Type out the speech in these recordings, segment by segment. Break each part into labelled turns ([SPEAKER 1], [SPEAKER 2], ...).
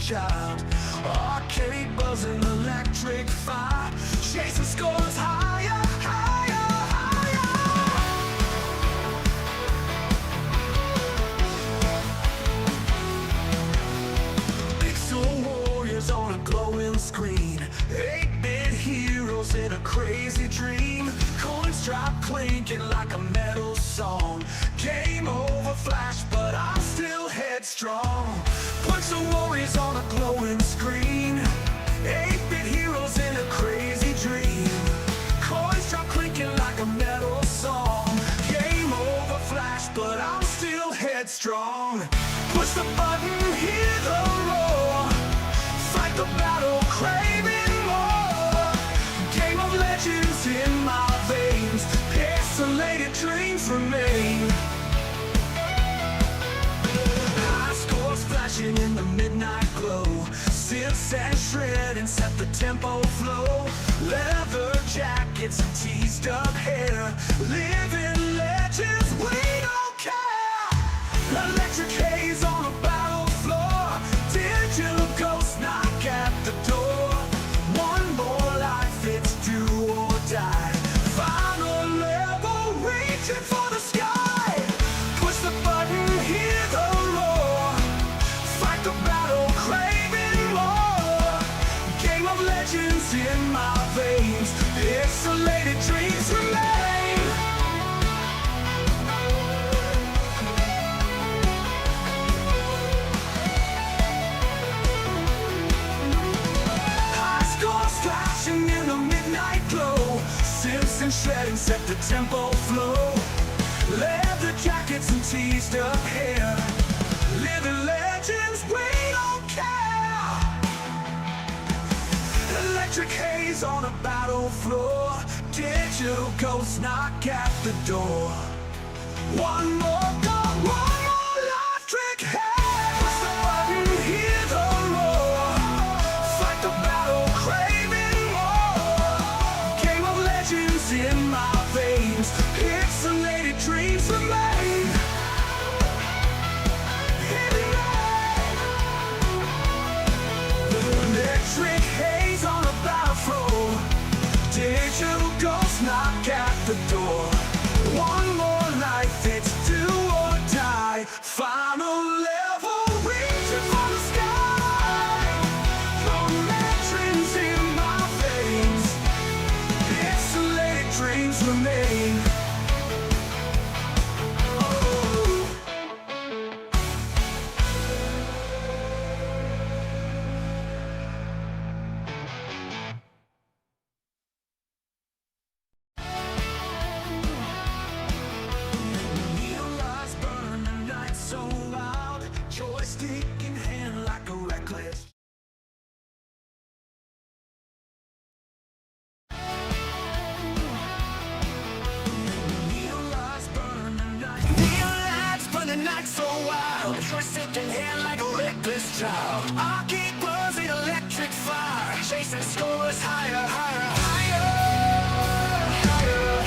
[SPEAKER 1] child. Arcade buzzing, electric fire, chasing scores higher, higher, higher. Pixel warriors on a glowing screen, 8-bit heroes in a crazy dream. Coins drop clinking like a metal song. Game over flash, but I'm still headstrong. Pixel warriors on a glowing screen, 8-bit heroes in a crazy dream. Coins drop clinking like a metal song. Game over flash, but I'm still headstrong. Push the button, hear the roar, fight the battle, craving more. Game of legends in my veins, pixelated dreams remain. High scores flashing in the midnight glow, sifts and shred and set the tempo flow. Leather jackets and teased up hair, living legends, we don't care. Electric haze on a battle floor, digital ghosts knock at the door. One more life, it's do or die. Final level, reaching for the sky. Push the button, hear the roar, fight the battle, craving more. Game of legends in my veins, pixelated dreams remain. High scores flashing in the midnight glow, sifts and shredding set the tempo flow. Leather jackets and teased up hair, living legends, we don't care. Electric haze on a battle floor, digital ghosts knock at the door. One more go, one more life, trick haze. Push the button, hear the roar, fight the battle, craving more. Game of legends in my veins, pixelated dreams remain. Electric haze on a battlefield, digital ghosts knock at the door. One more life, it's do or die. Final level, reaching for the sky. Your legends in my veins, pixelated dreams remain. Neon lights burn, the night so loud, joystick in hand like a reckless. Neon lights burn, the night so wild, joystick in hand like a reckless child. I keep buzzing, electric fire, chasing scores higher, higher, higher, higher.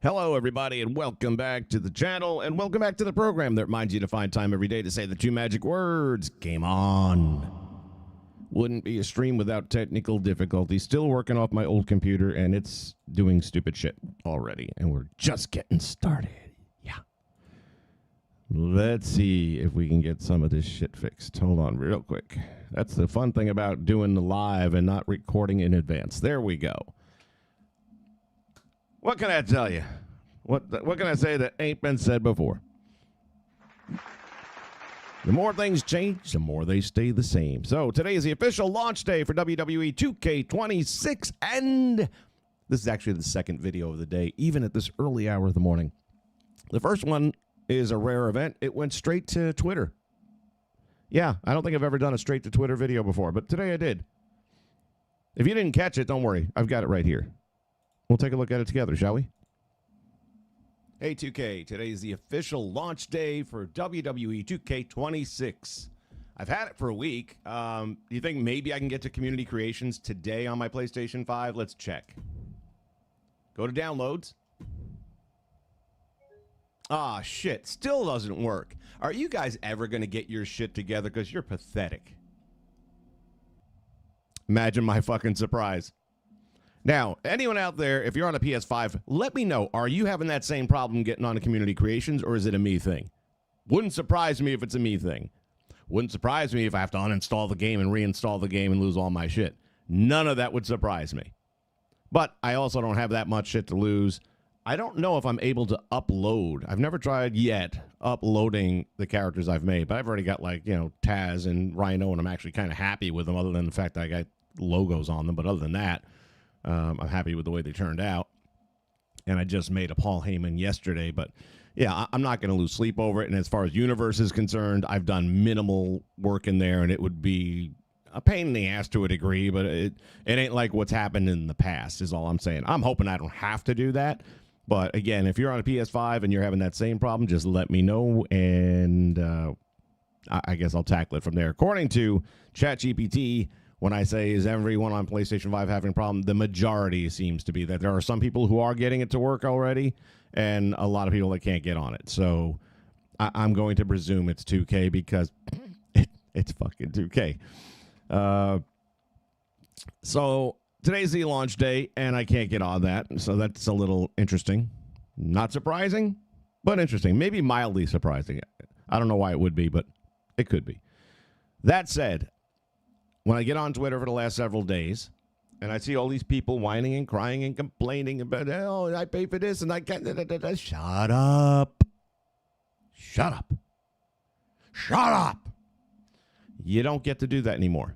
[SPEAKER 2] Hello, everybody, and welcome back to the channel, and welcome back to the program that reminds you to find time every day to say the two magic words, game on. Wouldn't be a stream without technical difficulty. Still working off my old computer, and it's doing stupid shit already, and we're just getting started. Yeah. Let's see if we can get some of this shit fixed. Hold on real quick. That's the fun thing about doing the live and not recording in advance. There we go. What can I tell you? What can I say that ain't been said before? The more things change, the more they stay the same. So today is the official launch day for WWE 2K26, and this is actually the second video of the day, even at this early hour of the morning. The first one is a rare event. It went straight to Twitter. Yeah, I don't think I've ever done a straight to Twitter video before, but today I did. If you didn't catch it, don't worry. I've got it right here. We'll take a look at it together, shall we? Hey 2K, today is the official launch day for WWE 2K26. I've had it for a week. Do you think maybe I can get to Community Creations today on my PlayStation 5? Let's check. Go to downloads. Ah, shit. Still doesn't work. Are you guys ever going to get your shit together? Because you're pathetic. Imagine my fucking surprise. Now, anyone out there, if you're on a PS5, let me know. Are you having that same problem getting on a Community Creations, or is it a me thing? Wouldn't surprise me if it's a me thing. Wouldn't surprise me if I have to uninstall the game and reinstall the game and lose all my shit. None of that would surprise me. But I also don't have that much shit to lose. I don't know if I'm able to upload. I've never tried yet uploading the characters I've made, but I've already got, like, you know, Taz and Rhino, and I'm actually kind of happy with them, other than the fact that I got logos on them. But other than that, I'm happy with the way they turned out. And I just made a Paul Heyman yesterday, but yeah, I'm not going to lose sleep over it. And as far as Universe is concerned, I've done minimal work in there, and it would be a pain in the ass to a degree, but it ain't like what's happened in the past is all I'm saying. I'm hoping I don't have to do that. But again, if you're on a PS5 and you're having that same problem, just let me know, and I guess I'll tackle it from there. According to ChatGPT, when I say, is everyone on PlayStation 5 having a problem, the majority seems to be that there are some people who are getting it to work already, and a lot of people that can't get on it. So I'm going to presume it's 2K because it's fucking 2K. So today's the launch day, and I can't get on that, so that's a little interesting. Not surprising, but interesting. Maybe mildly surprising. I don't know why it would be, but it could be. That said, when I get on Twitter for the last several days, and I see all these people whining and crying and complaining about, oh, I pay for this, and I can't, shut up. Shut up. Shut up. You don't get to do that anymore.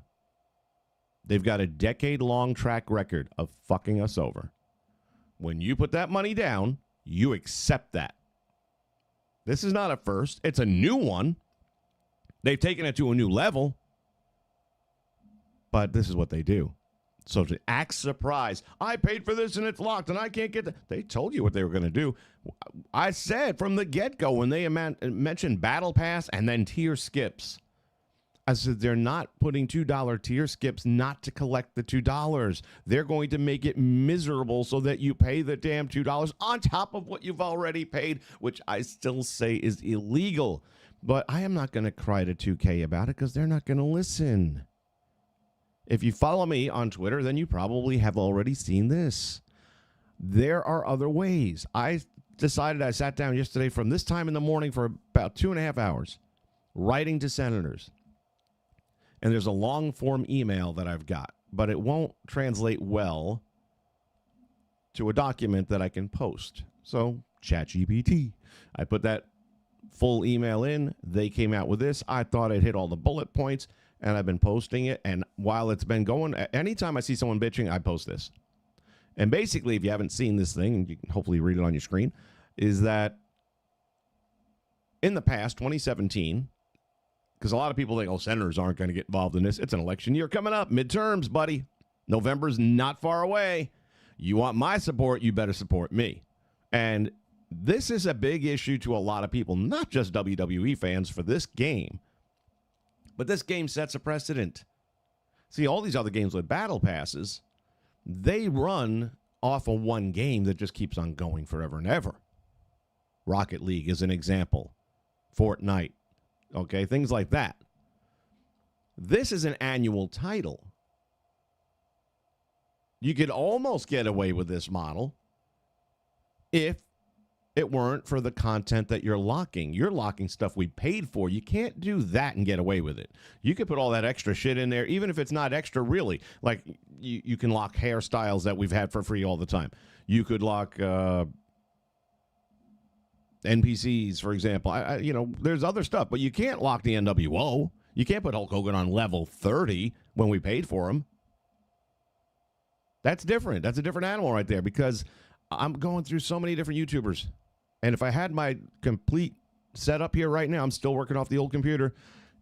[SPEAKER 2] They've got a decade-long track record of fucking us over. When you put that money down, you accept that. This is not a first. It's a new one. They've taken it to a new level. But this is what they do. So to act surprised, I paid for this and it's locked and I can't get it. They told you what they were going to do. I said from the get-go when they mentioned Battle Pass and then tier skips, I said they're not putting $2 tier skips not to collect the $2. They're going to make it miserable so that you pay the damn $2 on top of what you've already paid, which I still say is illegal. But I am not going to cry to 2K about it because they're not going to listen. If you follow me on Twitter, then you probably have already seen this. There are other ways. I sat down yesterday from this time in the morning for about 2.5 hours writing to senators. And there's a long form email that I've got, but it won't translate well to a document that I can post. So ChatGPT. I put that full email in. They came out with this. I thought it hit all the bullet points. And I've been posting it, and while it's been going, anytime I see someone bitching, I post this. And basically, if you haven't seen this thing, and you can hopefully read it on your screen, is that in the past, 2017, because a lot of people think, oh, senators aren't going to get involved in this. It's an election year coming up, midterms, buddy. November's not far away. You want my support, you better support me. And this is a big issue to a lot of people, not just WWE fans for this game. But this game sets a precedent. See, all these other games with battle passes, they run off of one game that just keeps on going forever and ever. Rocket League is an example. Fortnite. Okay, things like that. This is an annual title. You could almost get away with this model if it weren't for the content that you're locking. You're locking stuff we paid for. You can't do that and get away with it. You could put all that extra shit in there, even if it's not extra really. Like, you can lock hairstyles that we've had for free all the time. You could lock NPCs, for example. There's other stuff, but you can't lock the NWO. You can't put Hulk Hogan on level 30 when we paid for him. That's different. That's a different animal right there, because I'm going through so many different YouTubers. And if I had my complete setup here right now, I'm still working off the old computer,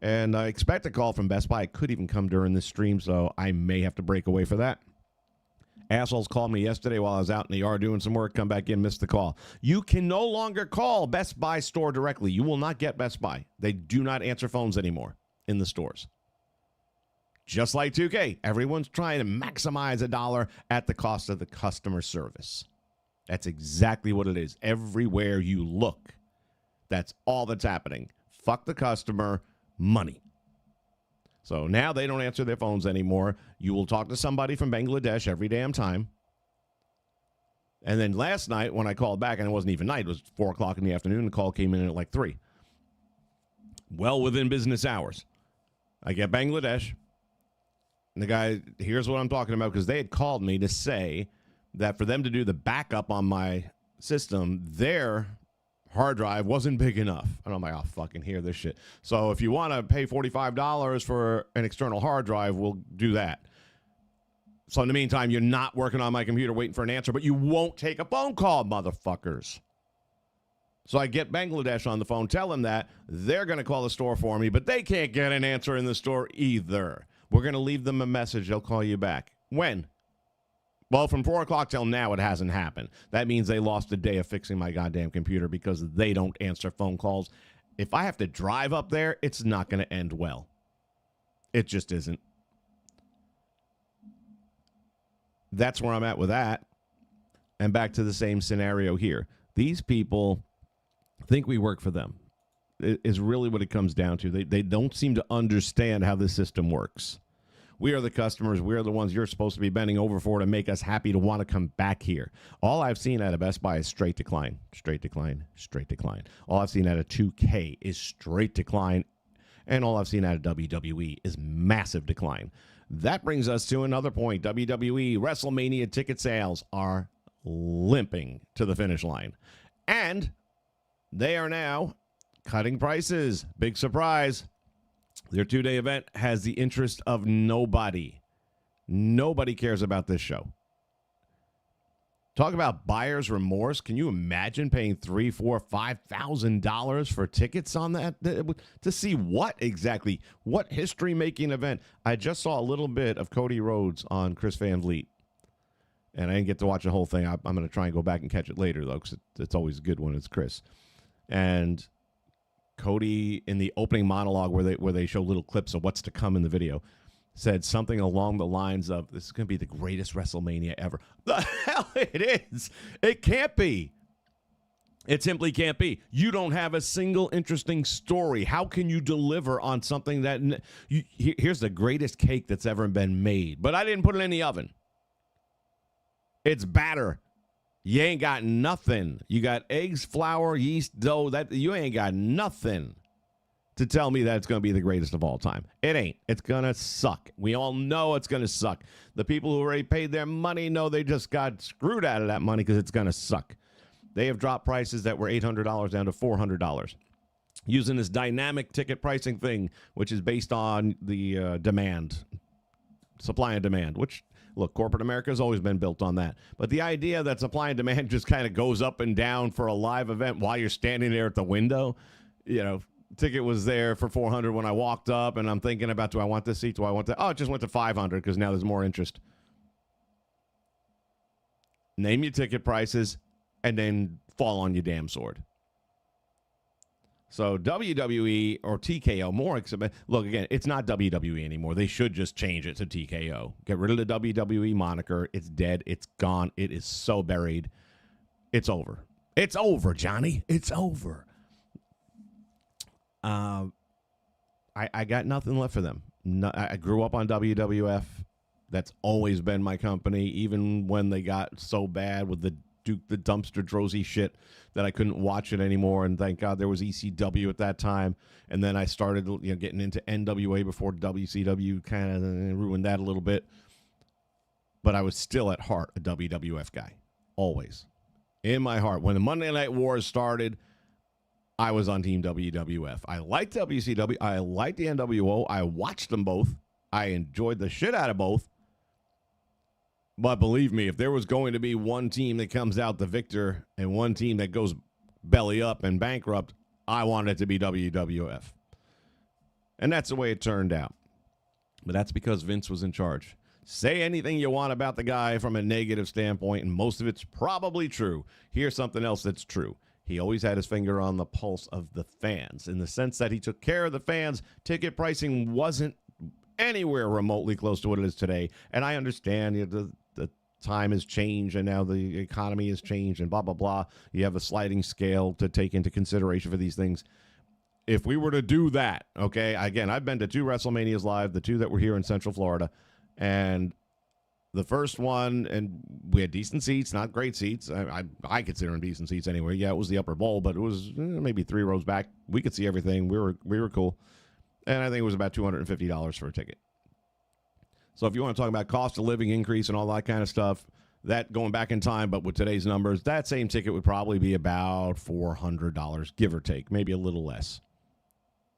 [SPEAKER 2] and I expect a call from Best Buy. It could even come during this stream, so I may have to break away for that. Assholes called me yesterday while I was out in the yard doing some work, come back in, missed the call. You can no longer call Best Buy store directly. You will not get Best Buy. They do not answer phones anymore. in the stores. Just like 2K, everyone's trying to maximize a dollar at the cost of the customer service. That's exactly what it is. Everywhere you look, that's all that's happening. Fuck the customer, money. So now they don't answer their phones anymore. You will talk to somebody from Bangladesh every damn time. And then last night when I called back, and it wasn't even night, it was 4 o'clock in the afternoon, the call came in at like 3. Well within business hours. I get Bangladesh. And the guy, here's what I'm talking about, because they had called me to say that for them to do the backup on my system, their hard drive wasn't big enough. And I'm like, I'll fucking hear this shit. So if you want to pay $45 for an external hard drive, we'll do that. So in the meantime, you're not working on my computer waiting for an answer, but you won't take a phone call, motherfuckers. So I get Bangladesh on the phone, tell them that. They're going to call the store for me, but they can't get an answer in the store either. We're going to leave them a message. They'll call you back. When? Well, from 4 o'clock till now, it hasn't happened. That means they lost a day of fixing my goddamn computer because they don't answer phone calls. If I have to drive up there, it's not going to end well. It just isn't. That's where I'm at with that. And back to the same scenario here. These people think we work for them. It is really what it comes down to. They don't seem to understand how this system works. We are the customers. We are the ones you're supposed to be bending over for to make us happy to want to come back here. All I've seen at a Best Buy is straight decline, straight decline, straight decline. All I've seen at a 2K is straight decline. And all I've seen at a WWE is massive decline. That brings us to another point. WWE WrestleMania ticket sales are limping to the finish line. And they are now cutting prices. Big surprise. Their 2-day event has the interest of nobody. Nobody cares about this show. Talk about buyer's remorse. Can you imagine paying $3,000, $4,000, $5,000 for tickets on that? To see what exactly? What history-making event? I just saw a little bit of Cody Rhodes on Chris Van Vliet. And I didn't get to watch the whole thing. I'm going to try and go back and catch it later, though, because it's always good when it's Chris. And Cody, in the opening monologue where they show little clips of what's to come in the video, said something along the lines of, this is going to be the greatest WrestleMania ever. The hell it is. It can't be. It simply can't be. You don't have a single interesting story. How can you deliver on something that... here's the greatest cake that's ever been made, but I didn't put it in the oven. It's batter. You ain't got nothing. You got eggs, flour, yeast, dough. You ain't got nothing to tell me that it's going to be the greatest of all time. It ain't. It's going to suck. We all know it's going to suck. The people who already paid their money know they just got screwed out of that money because it's going to suck. They have dropped prices that were $800 down to $400 using this dynamic ticket pricing thing, which is based on the demand, supply and demand, which, look, corporate America has always been built on that. But the idea that supply and demand just kind of goes up and down for a live event while you're standing there at the window, ticket was there for $400 when I walked up, and I'm thinking about, do I want this seat? Do I want that? Oh, it just went to $500 because now there's more interest. Name your ticket prices and then fall on your damn sword. So WWE or TKO, more expensive. Look, again, it's not WWE anymore. They should just change it to TKO. Get rid of the WWE moniker. It's dead. It's gone. It is so buried. It's over. It's over, Johnny. It's over. I got nothing left for them. I grew up on WWF. That's always been my company, even when they got so bad with the dumpster Drosy shit that I couldn't watch it anymore. And thank God there was ECW at that time. And then I started getting into NWA before WCW kind of ruined that a little bit. But I was still at heart a WWF guy. Always. In my heart. When the Monday Night Wars started, I was on Team WWF. I liked WCW. I liked the NWO. I watched them both. I enjoyed the shit out of both. But believe me, if there was going to be one team that comes out the victor and one team that goes belly up and bankrupt, I wanted it to be WWF. And that's the way it turned out. But that's because Vince was in charge. Say anything you want about the guy from a negative standpoint, and most of it's probably true. Here's something else that's true. he always had his finger on the pulse of the fans in the sense that he took care of the fans. Ticket pricing wasn't anywhere remotely close to what it is today. And I understand the time has changed and now the economy has changed and blah, blah, blah. You have a sliding scale to take into consideration for these things. If we were to do that, okay, again, I've been to 2 WrestleManias live, the 2 that were here in Central Florida, and the first one, and we had decent seats, not great seats. I consider them decent seats anyway. Yeah, it was the upper bowl, but it was maybe 3 rows back. We could see everything. We were cool. And I think it was about $250 for a ticket. So if you want to talk about cost of living increase and all that kind of stuff, that going back in time, but with today's numbers, that same ticket would probably be about $400, give or take, maybe a little less.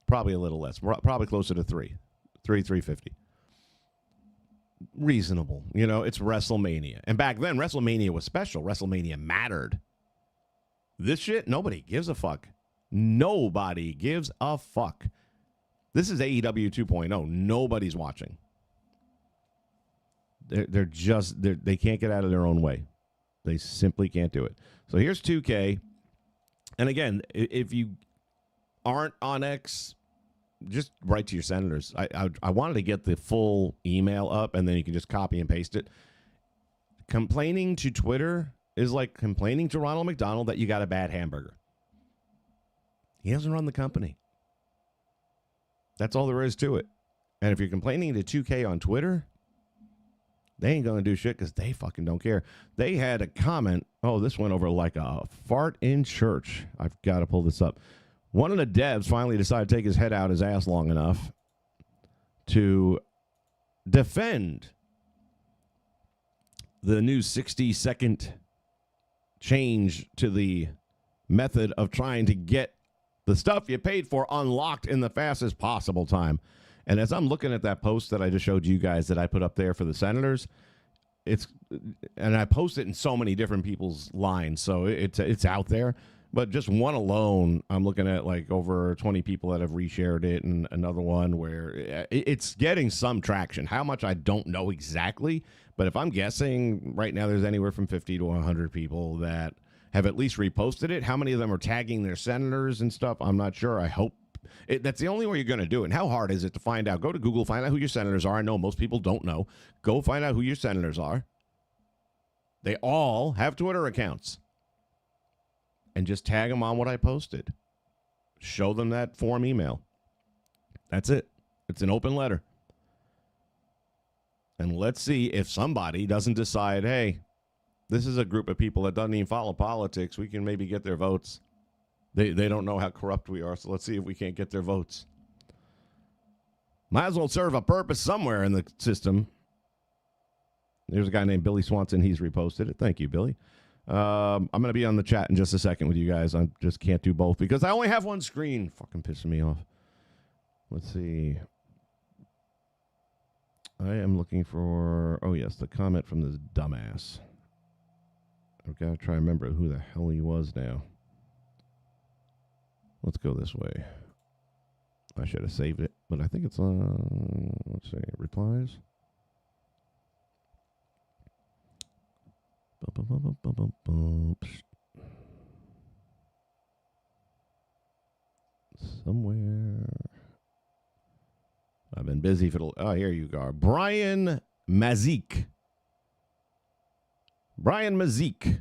[SPEAKER 2] Probably a little less. Probably closer to $350. Reasonable. You know, it's WrestleMania. And back then, WrestleMania was special. WrestleMania mattered. This shit, nobody gives a fuck. Nobody gives a fuck. This is AEW 2.0. Nobody's watching. They can't get out of their own way. They simply can't do it. So here's 2K. And again, if you aren't on X, just write to your senators. I wanted to get the full email up, and then you can just copy and paste it. Complaining to Twitter is like complaining to Ronald McDonald that you got a bad hamburger. He doesn't run the company. That's all there is to it. And if you're complaining to 2K on Twitter, they ain't going to do shit because they fucking don't care. They had a comment. Oh, this went over like a fart in church. I've got to pull this up. One of the devs finally decided to take his head out his ass long enough to defend the new 60-second change to the method of trying to get the stuff you paid for unlocked in the fastest possible time. And as I'm looking at that post that I just showed you guys that I put up there for the senators, and I post it in so many different people's lines, so it's out there. But just one alone, I'm looking at like over 20 people that have reshared it, and another one where it's getting some traction. How much, I don't know exactly, but if I'm guessing right now there's anywhere from 50 to 100 people that have at least reposted it. How many of them are tagging their senators and stuff? I'm not sure. I hope. That's the only way you're going to do it. And how hard is it to find out? Go to Google, find out who your senators are. I know most people don't know. Go find out who your senators are. They all have Twitter accounts. And just tag them on what I posted. Show them that form email. That's it. It's an open letter. And let's see if somebody doesn't decide, hey, this is a group of people that doesn't even follow politics. We can maybe get their votes. They don't know how corrupt we are, so let's see if we can't get their votes. Might as well serve a purpose somewhere in the system. There's a guy named Billy Swanson. He's reposted it. Thank you, Billy. I'm going to be on the chat in just a second with you guys. I just can't do both because I only have one screen. Fucking pissing me off. Let's see. I am looking for, oh, yes, the comment from this dumbass. I've got to try to remember who the hell he was now. Let's go this way. I should have saved it, but I think it's let's see, replies. Somewhere. I've been busy for the. Oh, here you are. Brian Mazik. Brian Mazik,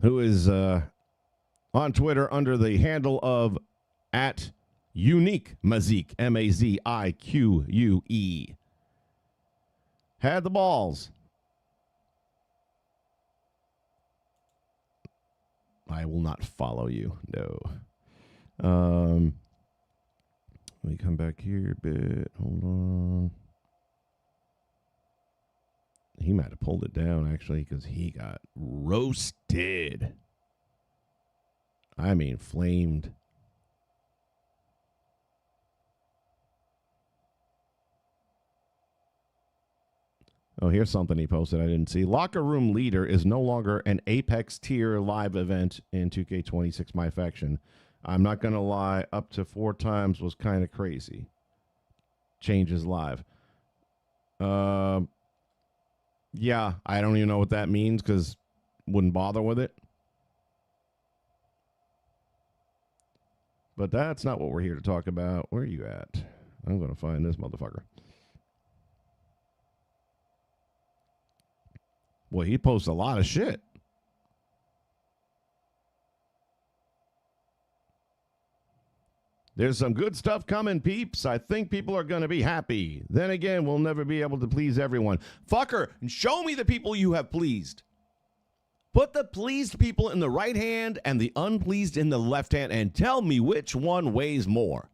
[SPEAKER 2] who is on Twitter under the handle of @Unique Mazik, Mazique, had the balls. I will not follow you. No. Let me come back here a bit. Hold on. He might have pulled it down, actually, because he got roasted. I mean, flamed. Oh, here's something he posted I didn't see. Locker Room Leader is no longer an Apex tier live event in 2K26 My Faction. I'm not going to lie, up to 4 times was kind of crazy. Changes live. Yeah, I don't even know what that means because wouldn't bother with it. But that's not what we're here to talk about. Where are you at? I'm going to find this motherfucker. Boy, he posts a lot of shit. There's some good stuff coming, peeps. I think people are going to be happy. Then again, we'll never be able to please everyone. Fucker, show me the people you have pleased. Put the pleased people in the right hand and the unpleased in the left hand and tell me which one weighs more.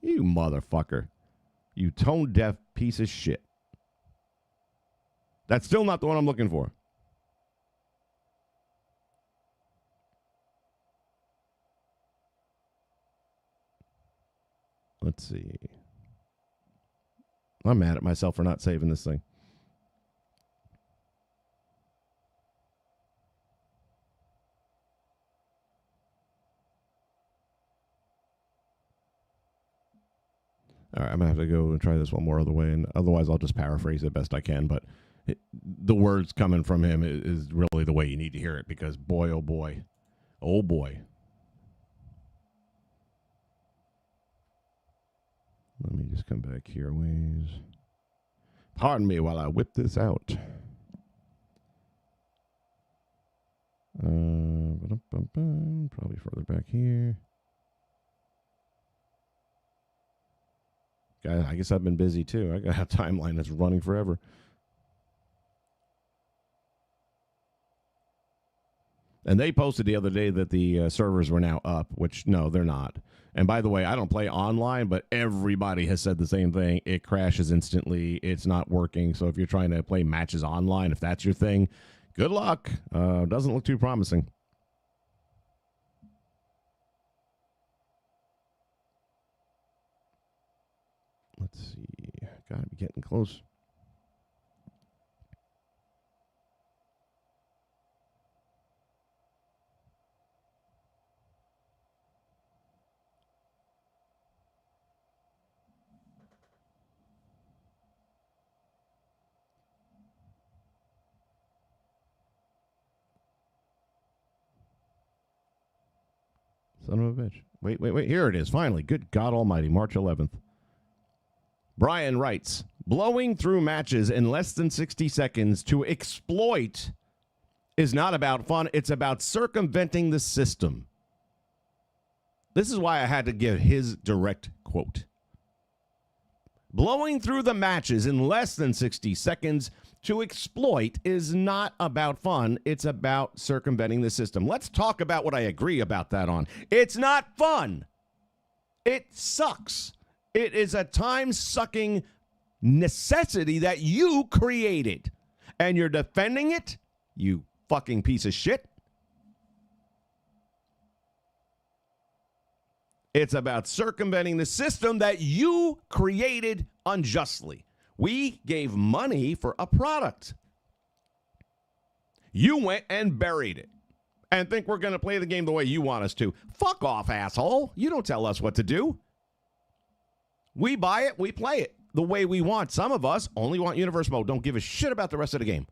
[SPEAKER 2] You motherfucker. You tone-deaf piece of shit. That's still not the one I'm looking for. Let's see. I'm mad at myself for not saving this thing. All right, I'm going to have to go and try this one more other way, and otherwise I'll just paraphrase it best I can, but the words coming from him is really the way you need to hear it, because boy, oh boy, oh boy. Let me just come back here ways. Pardon me while I whip this out. Probably further back here. I guess I've been busy too. I got a timeline that's running forever. And they posted the other day that the servers were now up, which, no, they're not. And by the way, I don't play online, but everybody has said the same thing. It crashes instantly. It's not working. So if you're trying to play matches online, if that's your thing, good luck. Doesn't look too promising. Let's see. Gotta be getting close. Son of a bitch. Wait. Here it is. Finally. Good God Almighty. March 11th. Brian writes, blowing through matches in less than 60 seconds to exploit is not about fun. It's about circumventing the system. This is why I had to give his direct quote. Blowing through the matches in less than 60 seconds to exploit is not about fun. It's about circumventing the system. Let's talk about what I agree about that on. It's not fun. It sucks. It is a time-sucking necessity that you created. And you're defending it? You fucking piece of shit. It's about circumventing the system that you created unjustly. We gave money for a product. You went and buried it and think we're going to play the game the way you want us to. Fuck off, asshole. You don't tell us what to do. We buy it, we play it the way we want. Some of us only want universe mode. Don't give a shit about the rest of the game.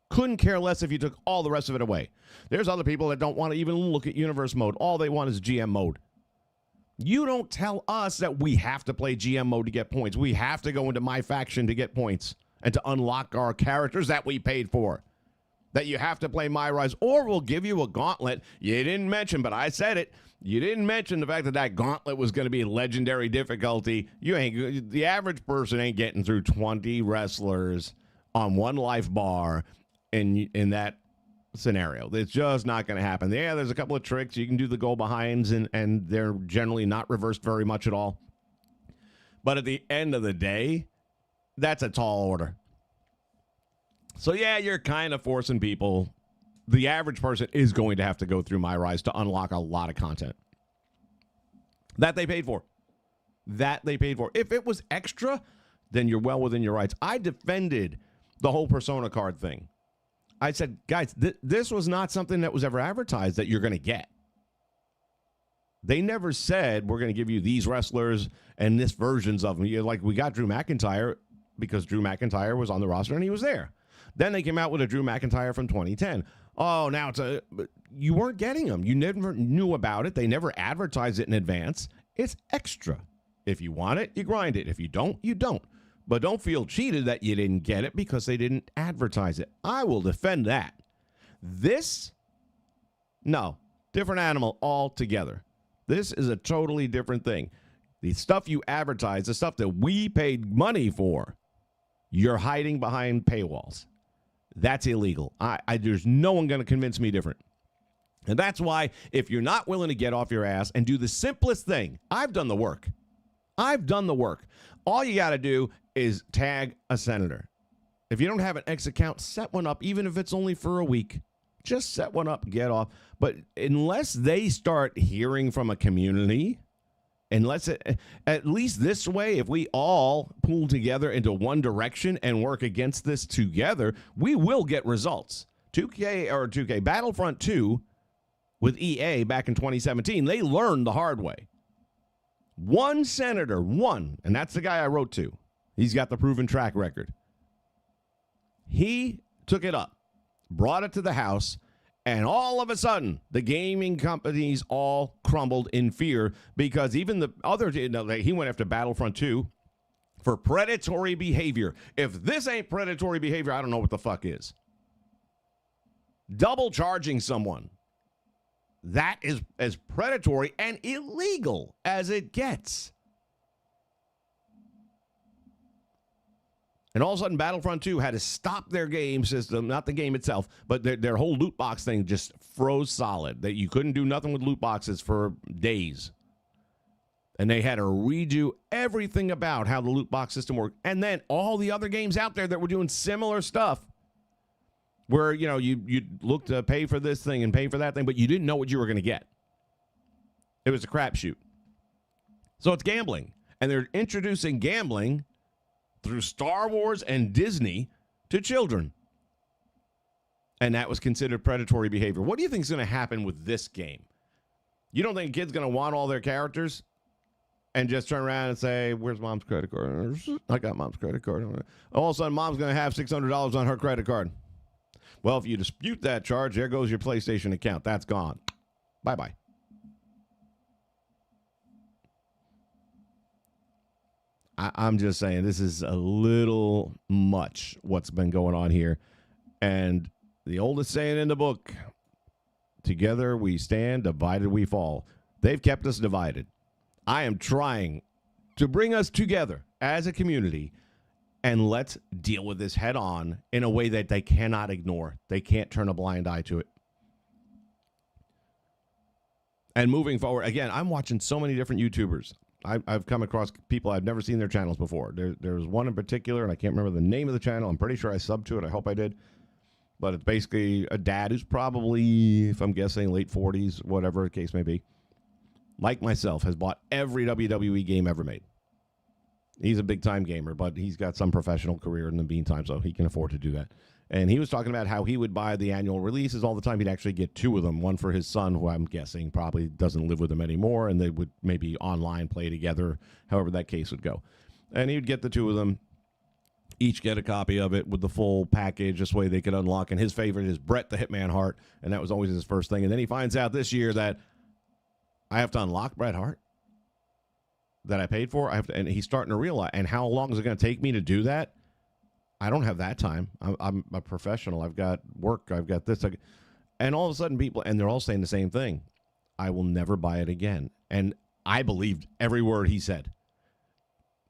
[SPEAKER 2] Couldn't care less if you took all the rest of it away. There's other people that don't want to even look at universe mode. All they want is GM mode. You don't tell us that we have to play GM mode to get points. We have to go into my faction to get points and to unlock our characters that we paid for. That you have to play My Rise, or we'll give you a gauntlet. You didn't mention, but I said it. You didn't mention the fact that that gauntlet was going to be legendary difficulty. The average person ain't getting through 20 wrestlers on one life bar in that scenario. It's just not going to happen. Yeah, there's a couple of tricks. You can do the go behinds, and they're generally not reversed very much at all. But at the end of the day, that's a tall order. So yeah, you're kind of forcing people. The average person is going to have to go through My Rise to unlock a lot of content that they paid for. If it was extra, then you're well within your rights. I defended the whole Persona card thing. I said, guys, this was not something that was ever advertised that you're going to get. They never said, we're going to give you these wrestlers and this versions of them. Like, we got Drew McIntyre because Drew McIntyre was on the roster and he was there. Then they came out with a Drew McIntyre from 2010. Oh, now you weren't getting them. You never knew about it. They never advertised it in advance. It's extra. If you want it, you grind it. If you don't, you don't. But don't feel cheated that you didn't get it because they didn't advertise it. I will defend that. This, no, different animal altogether. This is a totally different thing. The stuff you advertise, the stuff that we paid money for, you're hiding behind paywalls. That's illegal. There's no one going to convince me different. And that's why if you're not willing to get off your ass and do the simplest thing, I've done the work. All you got to do is tag a senator. If you don't have an X account, set one up, even if it's only for a week. Just set one up and get off. But unless they start hearing from a community, at least this way, if we all pool together into one direction and work against this together, we will get results. 2K Battlefront 2 with EA back in 2017, they learned the hard way. One senator, and that's the guy I wrote to. He's got the proven track record. He took it up, brought it to the House, and all of a sudden, the gaming companies all crumbled in fear because even the other, he went after Battlefront 2 for predatory behavior. If this ain't predatory behavior, I don't know what the fuck is. Double charging someone. That is as predatory and illegal as it gets. And all of a sudden, Battlefront 2 had to stop their game system, not the game itself, but their whole loot box thing just froze solid. That you couldn't do nothing with loot boxes for days. And they had to redo everything about how the loot box system worked. And then all the other games out there that were doing similar stuff, where, you look to pay for this thing and pay for that thing, but you didn't know what you were going to get. It was a crapshoot. So it's gambling. And they're introducing gambling through Star Wars and Disney to children. And that was considered predatory behavior. What do you think is going to happen with this game? You don't think a kid's going to want all their characters and just turn around and say, where's mom's credit card? I got mom's credit card. All of a sudden, mom's going to have $600 on her credit card. Well, if you dispute that charge, there goes your PlayStation account. That's gone. Bye-bye. I'm just saying, this is a little much what's been going on here. And the oldest saying in the book, together we stand, divided we fall. They've kept us divided. I am trying to bring us together as a community, and let's deal with this head on in a way that they cannot ignore. They can't turn a blind eye to it. And moving forward, again, I'm watching so many different YouTubers. I've come across people I've never seen their channels before. There's one in particular, and I can't remember the name of the channel. I'm pretty sure I subbed to it. I hope I did. But it's basically a dad who's probably, if I'm guessing, late 40s, whatever the case may be. Like myself, has bought every WWE game ever made. He's a big-time gamer, but he's got some professional career in the meantime, so he can afford to do that. And he was talking about how he would buy the annual releases all the time. He'd actually get two of them, one for his son, who I'm guessing probably doesn't live with him anymore, and they would maybe online play together, however that case would go. And he would get the two of them, each get a copy of it with the full package. This way they could unlock. And his favorite is Bret the Hitman Hart, and that was always his first thing. And then he finds out this year that I have to unlock Bret Hart that I paid for. And he's starting to realize, and how long is it going to take me to do that? I don't have that time. I'm a professional. I've got work. I've got this. And all of a sudden people, and they're all saying the same thing. I will never buy it again. And I believed every word he said.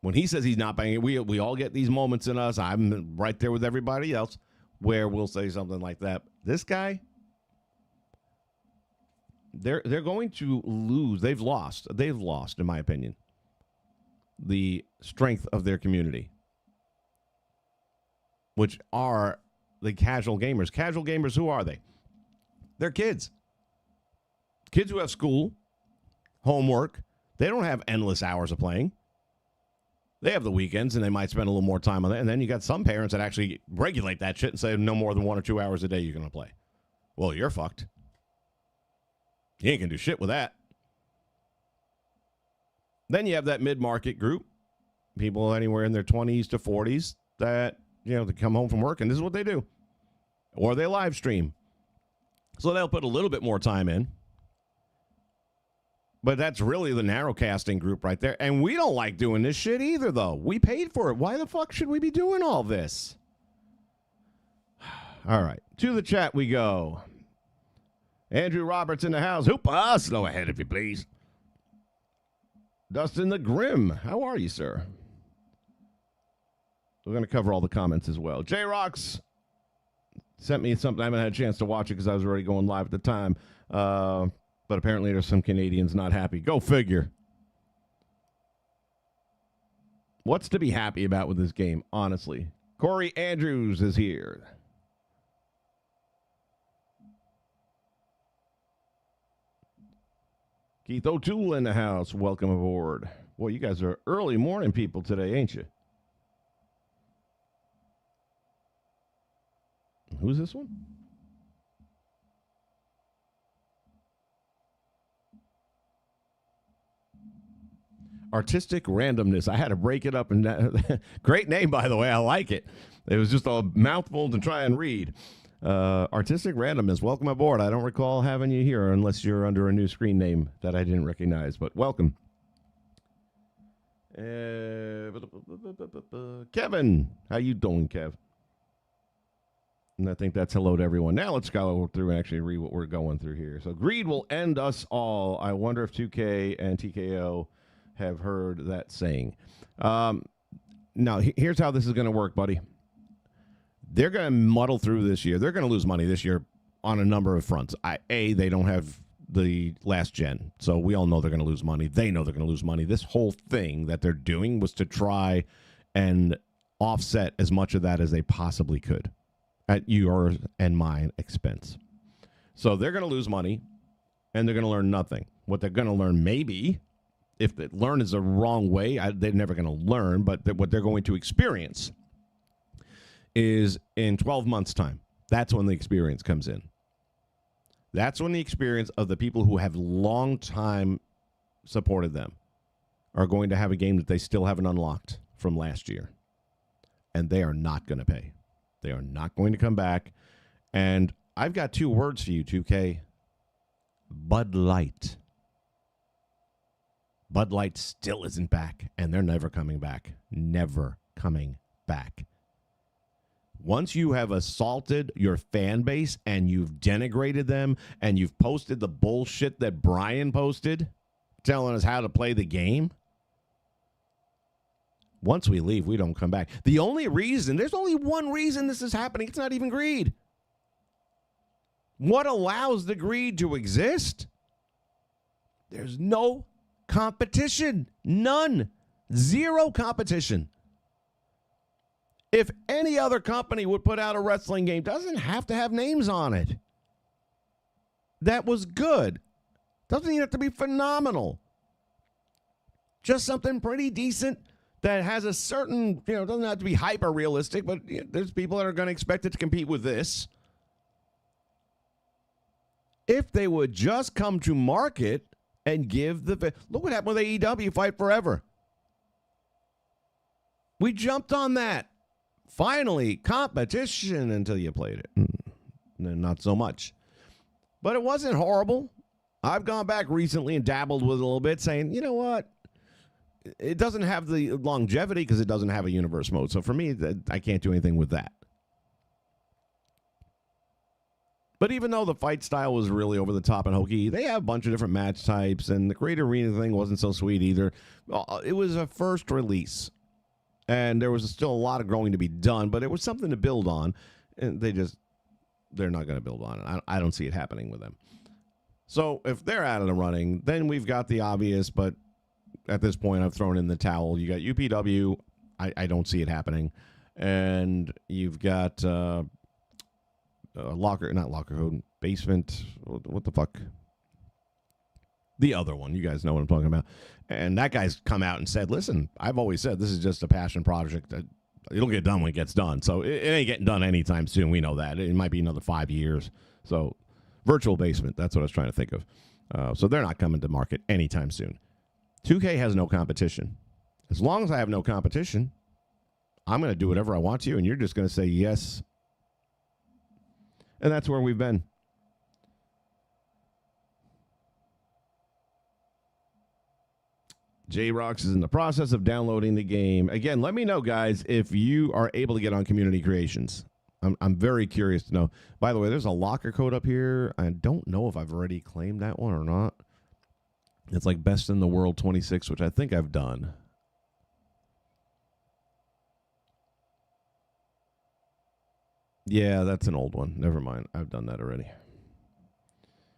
[SPEAKER 2] When he says he's not buying it, we all get these moments in us. I'm right there with everybody else where we'll say something like that. This guy, they're going to lose. They've lost, in my opinion, the strength of their community, which are the casual gamers. Casual gamers, who are they? They're kids. Kids who have school, homework. They don't have endless hours of playing. They have the weekends, and they might spend a little more time on that. And then you got some parents that actually regulate that shit and say no more than 1 or 2 hours a day you're going to play. Well, you're fucked. You ain't going to do shit with that. Then you have that mid-market group, people anywhere in their 20s to 40s that, they come home from work, and this is what they do. Or they live stream. So they'll put a little bit more time in. But that's really the narrowcasting group right there. And we don't like doing this shit either, though. We paid for it. Why the fuck should we be doing all this? All right. To the chat we go. Andrew Roberts in the house. Hoopa, slow ahead if you please. Dustin the Grim. How are you, sir? We're going to cover all the comments as well. J-Rocks sent me something. I haven't had a chance to watch it because I was already going live at the time. But apparently there's some Canadians not happy. Go figure. What's to be happy about with this game, honestly? Corey Andrews is here. Keith O'Toole in the house. Welcome aboard. Boy, you guys are early morning people today, ain't you? Who's this one? Artistic Randomness. I had to break it up. And great name, by the way. I like it. It was just a mouthful to try and read. Artistic Randomness. Welcome aboard. I don't recall having you here unless you're under a new screen name that I didn't recognize, but welcome. Kevin. How you doing, Kev? And I think that's hello to everyone. Now let's go through and actually read what we're going through here. So greed will end us all. I wonder if 2K and TKO have heard that saying. Now, here's how this is going to work, buddy. They're going to muddle through this year. They're going to lose money this year on a number of fronts. They don't have the last gen, so we all know they're going to lose money. They know they're going to lose money. This whole thing that they're doing was to try and offset as much of that as they possibly could at your and mine expense. So they're going to lose money, and they're going to learn nothing. What they're going to learn, maybe, if the learn is the wrong way, they're never going to learn, but what they're going to experience is in 12 months' time. That's when the experience comes in. That's when the experience of the people who have long time supported them are going to have a game that they still haven't unlocked from last year. And they are not going to pay. They are not going to come back. And I've got two words for you, 2K. Bud Light. Bud Light still isn't back, and they're never coming back. Never coming back. Once you have assaulted your fan base and you've denigrated them and you've posted the bullshit that Brian posted, telling us how to play the game, once we leave, we don't come back. The only reason, there's only one reason this is happening. It's not even greed. What allows the greed to exist? There's no competition. None. Zero competition. If any other company would put out a wrestling game, doesn't have to have names on it, that was good. Doesn't even have to be phenomenal. Just something pretty decent that has a certain, doesn't have to be hyper realistic, but there's people that are going to expect it to compete with this. If they would just come to market and give look what happened with AEW Fight Forever. We jumped on that. Finally, competition until you played it. Not so much. But it wasn't horrible. I've gone back recently and dabbled with it a little bit, saying, you know what? It doesn't have the longevity because it doesn't have a universe mode. So for me, I can't do anything with that. But even though the fight style was really over the top and hokey, they have a bunch of different match types, and the Great Arena thing wasn't so sweet either. It was a first release, and there was still a lot of growing to be done, but it was something to build on, and they're not going to build on it. I don't see it happening with them. So if they're out of the running, then we've got the obvious, but at this point I've thrown in the towel. You got UPW. I don't see it happening. And you've got not locker code, basement, what the fuck? The other one. You guys know what I'm talking about. And that guy's come out and said, listen, I've always said this is just a passion project. It'll get done when it gets done. So it ain't getting done anytime soon. We know that. It might be another 5 years. So virtual basement, that's what I was trying to think of. So they're not coming to market anytime soon. 2K has no competition. As long as I have no competition, I'm going to do whatever I want to, and you're just going to say yes. And that's where we've been. J-Rox is in the process of downloading the game. Again, let me know, guys, if you are able to get on Community Creations. I'm very curious to know. By the way, there's a locker code up here. I don't know if I've already claimed that one or not. It's like Best in the World 26, which I think I've done. Yeah, that's an old one. Never mind. I've done that already.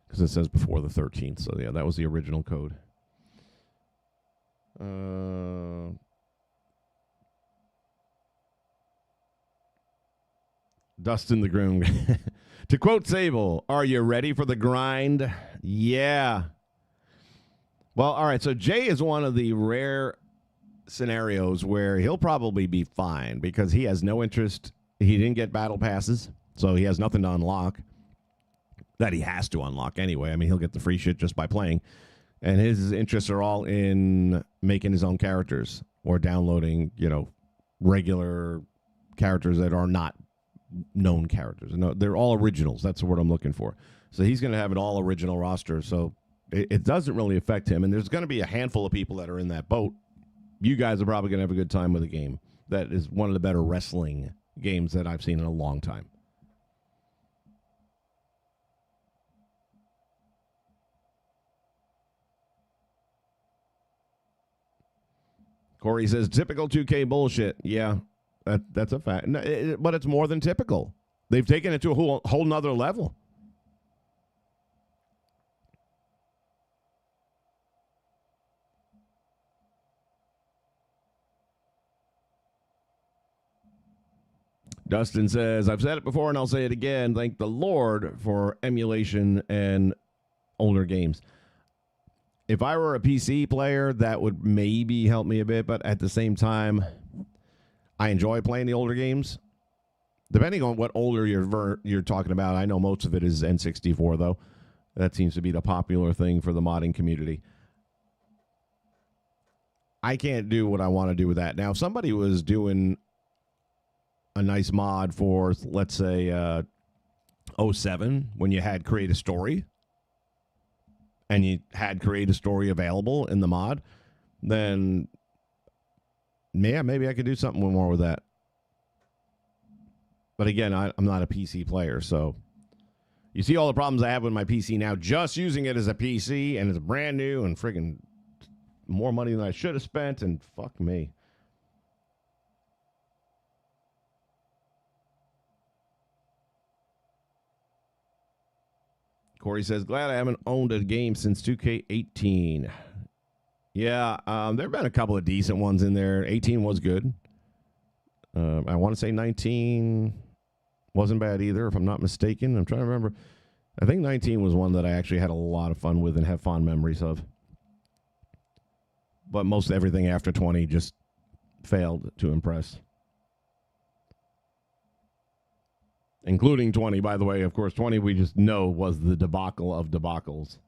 [SPEAKER 2] Because it says before the 13th. So, yeah, that was the original code. Dustin the Groom. To quote Sable, are you ready for the grind? Yeah. Well, all right. So Jay is one of the rare scenarios where he'll probably be fine because he has no interest. He didn't get battle passes, so he has nothing to unlock that he has to unlock anyway. I mean, he'll get the free shit just by playing. And his interests are all in making his own characters or downloading, regular characters that are not known characters. No, they're all originals. That's the word I'm looking for. So he's going to have an all original roster. So it doesn't really affect him. And there's going to be a handful of people that are in that boat. You guys are probably going to have a good time with a game that is one of the better wrestling games that I've seen in a long time. Corey says, typical 2K bullshit. Yeah, that's a fact. No, but it's more than typical. They've taken it to a whole nother level. Dustin says, I've said it before and I'll say it again. Thank the Lord for emulation and older games. If I were a PC player, that would maybe help me a bit, but at the same time, I enjoy playing the older games. Depending on what older you're talking about, I know most of it is N64, though. That seems to be the popular thing for the modding community. I can't do what I want to do with that. Now, if somebody was doing a nice mod for, let's say, 07, when you had Create a Story, and you had Create a Story available in the mod, then, yeah, maybe I could do something more with that. But again, I'm not a PC player, so you see all the problems I have with my PC now, just using it as a PC, and it's brand new and friggin' more money than I should have spent, and fuck me. Corey says, glad I haven't owned a game since 2K18. Yeah, there have been a couple of decent ones in there. 18 was good. I want to say 19 wasn't bad either, if I'm not mistaken. I'm trying to remember. I think 19 was one that I actually had a lot of fun with and have fond memories of. But most everything after 20 just failed to impress. Including 20, by the way. Of course, 20 we just know was the debacle of debacles.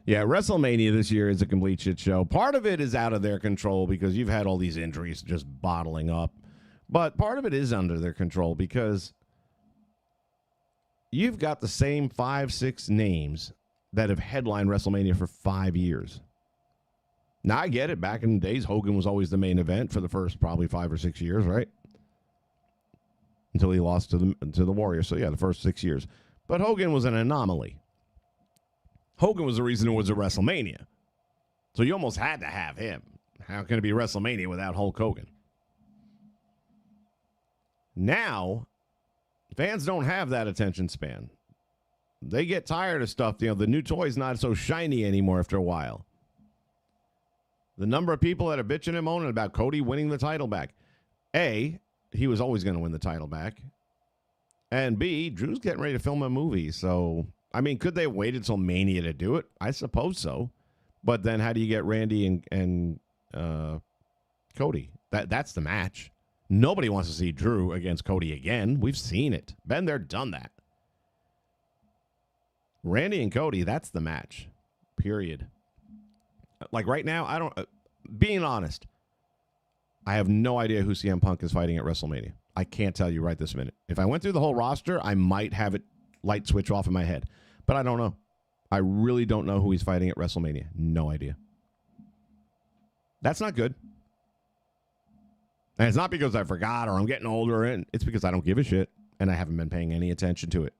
[SPEAKER 2] Yeah, WrestleMania this year is a complete shit show. Part of it is out of their control because you've had all these injuries just bottling up. But part of it is under their control because you've got the same 5-6 names that have headlined WrestleMania for 5 years. Now, I get it. Back in the days, Hogan was always the main event for the first probably 5 or 6 years, right? Until he lost to the Warriors. So, yeah, the first 6 years. But Hogan was an anomaly. Hogan was the reason it was a WrestleMania. So you almost had to have him. How can it be WrestleMania without Hulk Hogan? Now, fans don't have that attention span. They get tired of stuff. The new toy's not so shiny anymore after a while. The number of people that are bitching and moaning about Cody winning the title back. A, he was always going to win the title back. And B, Drew's getting ready to film a movie. So, I mean, could they have waited until Mania to do it? I suppose so. But then how do you get Randy and Cody? That's the match. Nobody wants to see Drew against Cody again. We've seen it. Been there, done that. Randy and Cody, that's the match. Period. Like right now, being honest, I have no idea who CM Punk is fighting at WrestleMania. I can't tell you right this minute. If I went through the whole roster, I might have it light switch off in my head. But I don't know. I really don't know who he's fighting at WrestleMania. No idea. That's not good. And it's not because I forgot or I'm getting older. And it's because I don't give a shit and I haven't been paying any attention to it.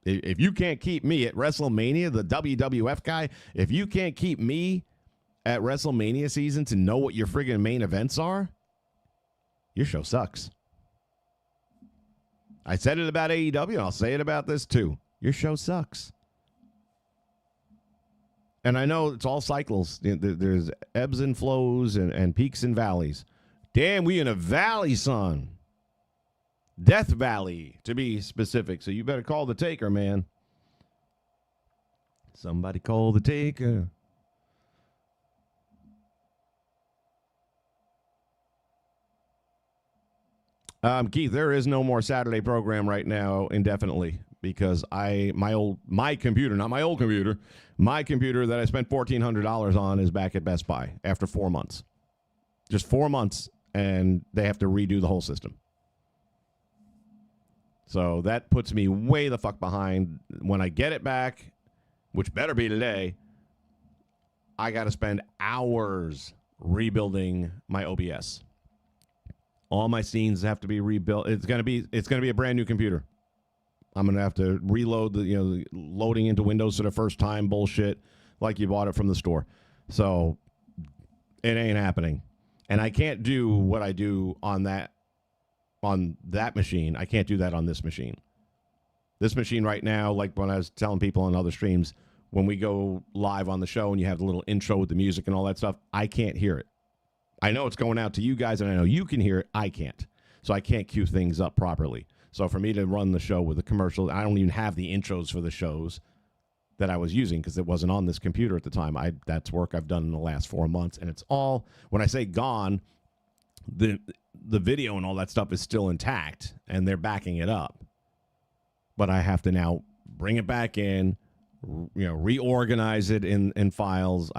[SPEAKER 2] If you can't keep me at WrestleMania, the WWF guy, if you can't keep me at WrestleMania season to know what your friggin' main events are, your show sucks. I said it about AEW, and I'll say it about this too. Your show sucks. And I know it's all cycles. There's ebbs and flows and peaks and valleys. Damn, we in a valley, son. Death Valley, to be specific. So you better call the taker, man. Somebody call the taker. Keith, there is no more Saturday program right now indefinitely because my computer that I spent $1,400 on is back at Best Buy after 4 months. Just 4 months, and they have to redo the whole system. So that puts me way the fuck behind. When I get it back, which better be today, I got to spend hours rebuilding my OBS. All my scenes have to be rebuilt. It's gonna be a brand new computer. I'm gonna have to reload the loading into Windows for the first time bullshit like you bought it from the store. So it ain't happening, and I can't do what I do on that machine. I can't do that on this machine. This machine right now, like when I was telling people on other streams, when we go live on the show and you have the little intro with the music and all that stuff, I can't hear it. I know it's going out to you guys, and I know you can hear it. I can't. So I can't cue things up properly. So for me to run the show with the commercials, I don't even have the intros for the shows that I was using because it wasn't on this computer at the time. That's work I've done in the last 4 months, and it's all, when I say gone, the video and all that stuff is still intact, and they're backing it up. But I have to now bring it back in, reorganize it in files.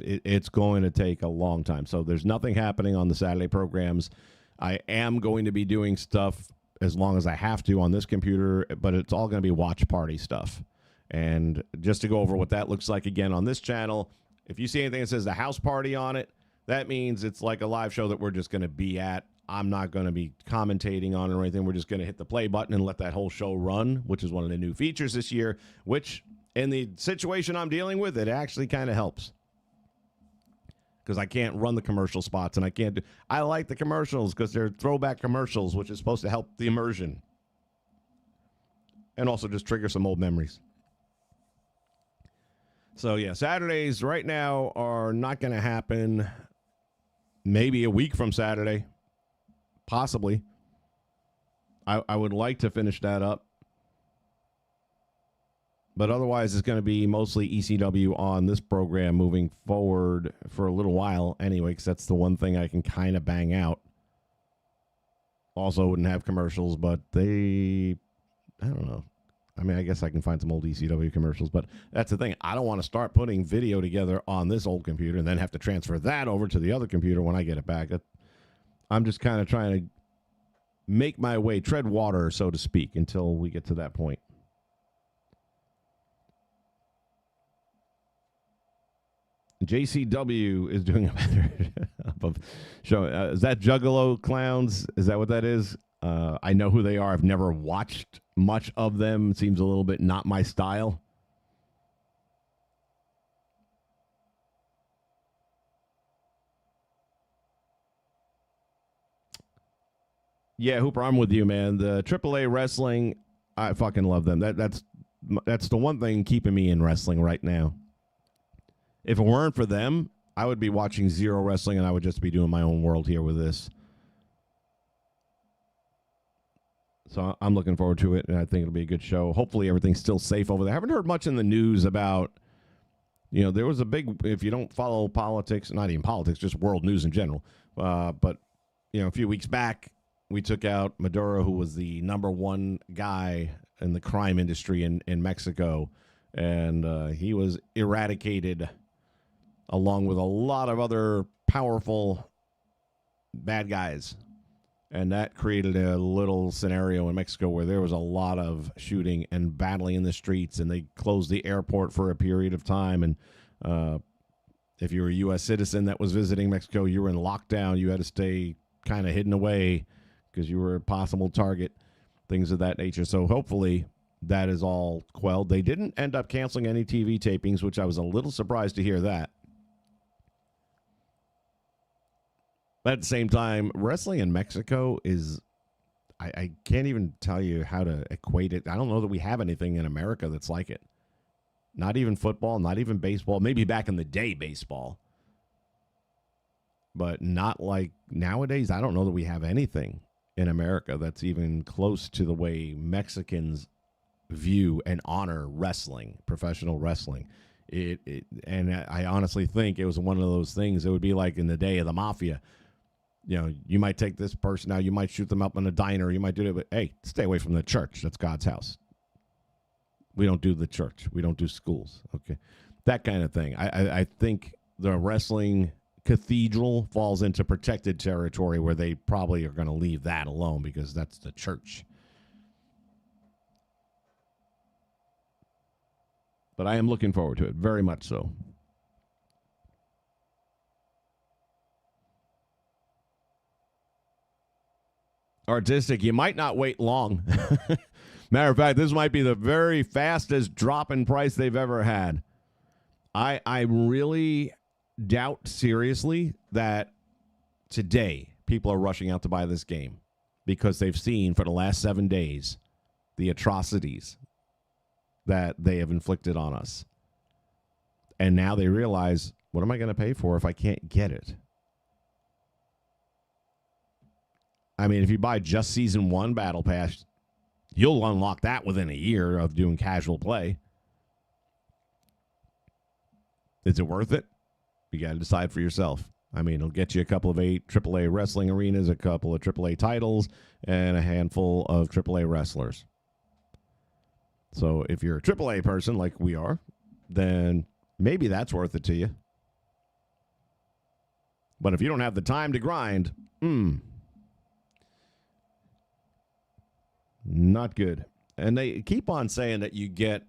[SPEAKER 2] It's going to take a long time. So there's nothing happening on the Saturday programs. I am going to be doing stuff as long as I have to on this computer, but it's all going to be watch party stuff. And just to go over what that looks like again on this channel, if you see anything that says the house party on it, that means it's like a live show that we're just going to be at. I'm not going to be commentating on it or anything. We're just going to hit the play button and let that whole show run, which is one of the new features this year, which in the situation I'm dealing with, it actually kind of helps. Because I can't run the commercial spots, and I like the commercials because they're throwback commercials, which is supposed to help the immersion. And also just trigger some old memories. So, yeah, Saturdays right now are not going to happen. Maybe a week from Saturday. Possibly. I would like to finish that up. But otherwise, it's going to be mostly ECW on this program moving forward for a little while anyway, because that's the one thing I can kind of bang out. Also wouldn't have commercials, but I don't know. I mean, I guess I can find some old ECW commercials, but that's the thing. I don't want to start putting video together on this old computer and then have to transfer that over to the other computer when I get it back. I'm just kind of trying to make my way, tread water, so to speak, until we get to that point. JCW is doing a better show. Is that Juggalo Clowns? Is that what that is? I know who they are. I've never watched much of them. It seems a little bit not my style. Yeah, Hooper, I'm with you, man. The AAA wrestling, I fucking love them. That's the one thing keeping me in wrestling right now. If it weren't for them, I would be watching zero wrestling, and I would just be doing my own world here with this. So I'm looking forward to it, and I think it'll be a good show. Hopefully everything's still safe over there. I haven't heard much in the news about, there was a big, if you don't follow politics, not even politics, just world news in general. But, a few weeks back, we took out Maduro, who was the #1 guy in the crime industry in Mexico, and he was eradicated along with a lot of other powerful bad guys And that created a little scenario in Mexico where there was a lot of shooting and battling in the streets, and they closed the airport for a period of time. And if you were a U.S. citizen that was visiting Mexico, you were in lockdown. You had to stay kind of hidden away because you were a possible target, things of that nature. So hopefully that is all quelled. They didn't end up canceling any TV tapings, which I was a little surprised to hear that. But at the same time, wrestling in Mexico is, I can't even tell you how to equate it. I don't know that we have anything in America that's like it. Not even football, not even baseball. Maybe back in the day, baseball. But not like nowadays. I don't know that we have anything in America that's even close to the way Mexicans view and honor wrestling, professional wrestling. And I honestly think it was one of those things. It would be like in the day of the mafia. You know, you might take this person out, you might shoot them up in a diner, you might do it, but hey, stay away from the church. That's God's house. We don't do the church. We don't do schools. Okay. That kind of thing. I think the wrestling cathedral falls into protected territory where they probably are going to leave that alone because that's the church. But I am looking forward to it, very much so. Artistic, you might not wait long. Matter of fact, this might be the very fastest drop in price they've ever had. I really doubt seriously that today people are rushing out to buy this game because they've seen for the last 7 days the atrocities that they have inflicted on us. And now they realize, what am I going to pay for if I can't get it? I mean, if you buy just Season 1 Battle Pass, you'll unlock that within a year of doing casual play. Is it worth it? You got to decide for yourself. I mean, it'll get you a couple of AAA wrestling arenas, a couple of AAA titles, and a handful of AAA wrestlers. So if you're a AAA person like we are, then maybe that's worth it to you. But if you don't have the time to grind, not good. And they keep on saying that you get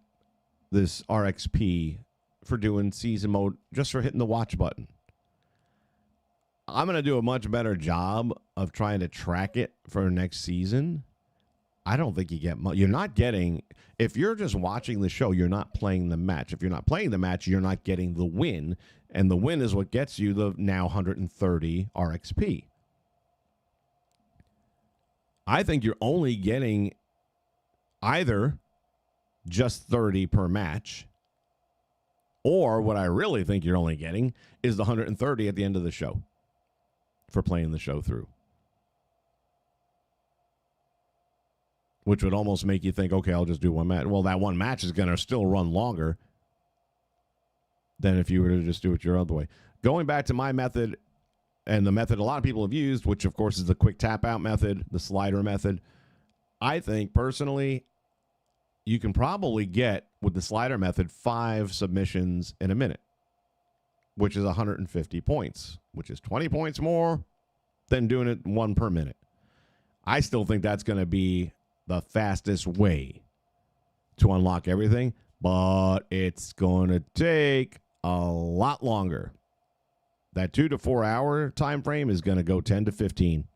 [SPEAKER 2] this RXP for doing season mode just for hitting the watch button. I'm going to do a much better job of trying to track it for next season. I don't think you get much. You're not getting, if you're just watching the show, you're not playing the match. If you're not playing the match, you're not getting the win. And the win is what gets you the now 130 RXP. I think you're only getting either just 30 per match, or what I really think you're only getting is the 130 at the end of the show for playing the show through. Which would almost make you think, okay, I'll just do one match. Well, that one match is going to still run longer than if you were to just do it your other way. Going back to my method, and the method a lot of people have used, which, of course, is the quick tap-out method, the slider method. I think, personally, you can probably get, with the slider method, 5 submissions in a minute, which is 150 points, which is 20 points more than doing it 1 per minute. I still think that's going to be the fastest way to unlock everything, but it's going to take a lot longer. That 2 to 4 hour time frame is going to go 10 to 15.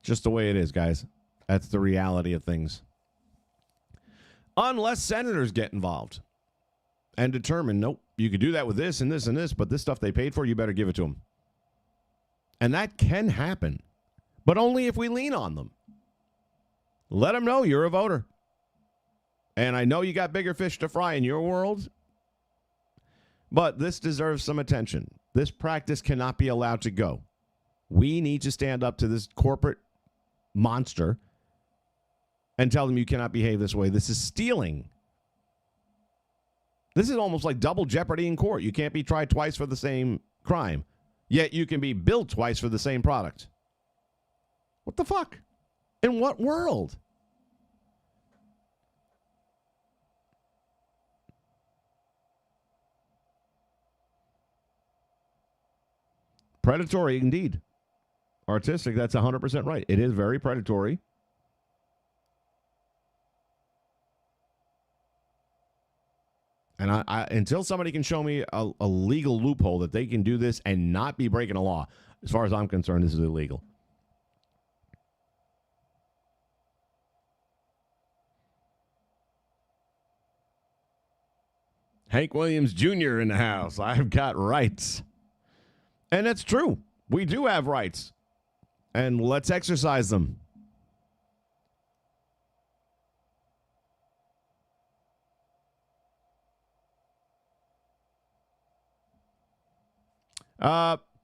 [SPEAKER 2] Just the way it is, guys. That's the reality of things. Unless senators get involved and determine, nope, you could do that with this and this and this, but this stuff they paid for, you better give it to them. And that can happen, but only if we lean on them. Let them know you're a voter. And I know you got bigger fish to fry in your world, but this deserves some attention. This practice cannot be allowed to go. We need to stand up to this corporate monster and tell them you cannot behave this way. This is stealing. This is almost like double jeopardy in court. You can't be tried twice for the same crime, yet you can be billed twice for the same product. What the fuck? In what world? Predatory indeed. Artistic, that's 100% right. It is very predatory. And I until somebody can show me a legal loophole that they can do this and not be breaking a law, as far as I'm concerned, this is illegal. Hank Williams Jr. in the house. I've got rights. And that's true. We do have rights. And let's exercise them.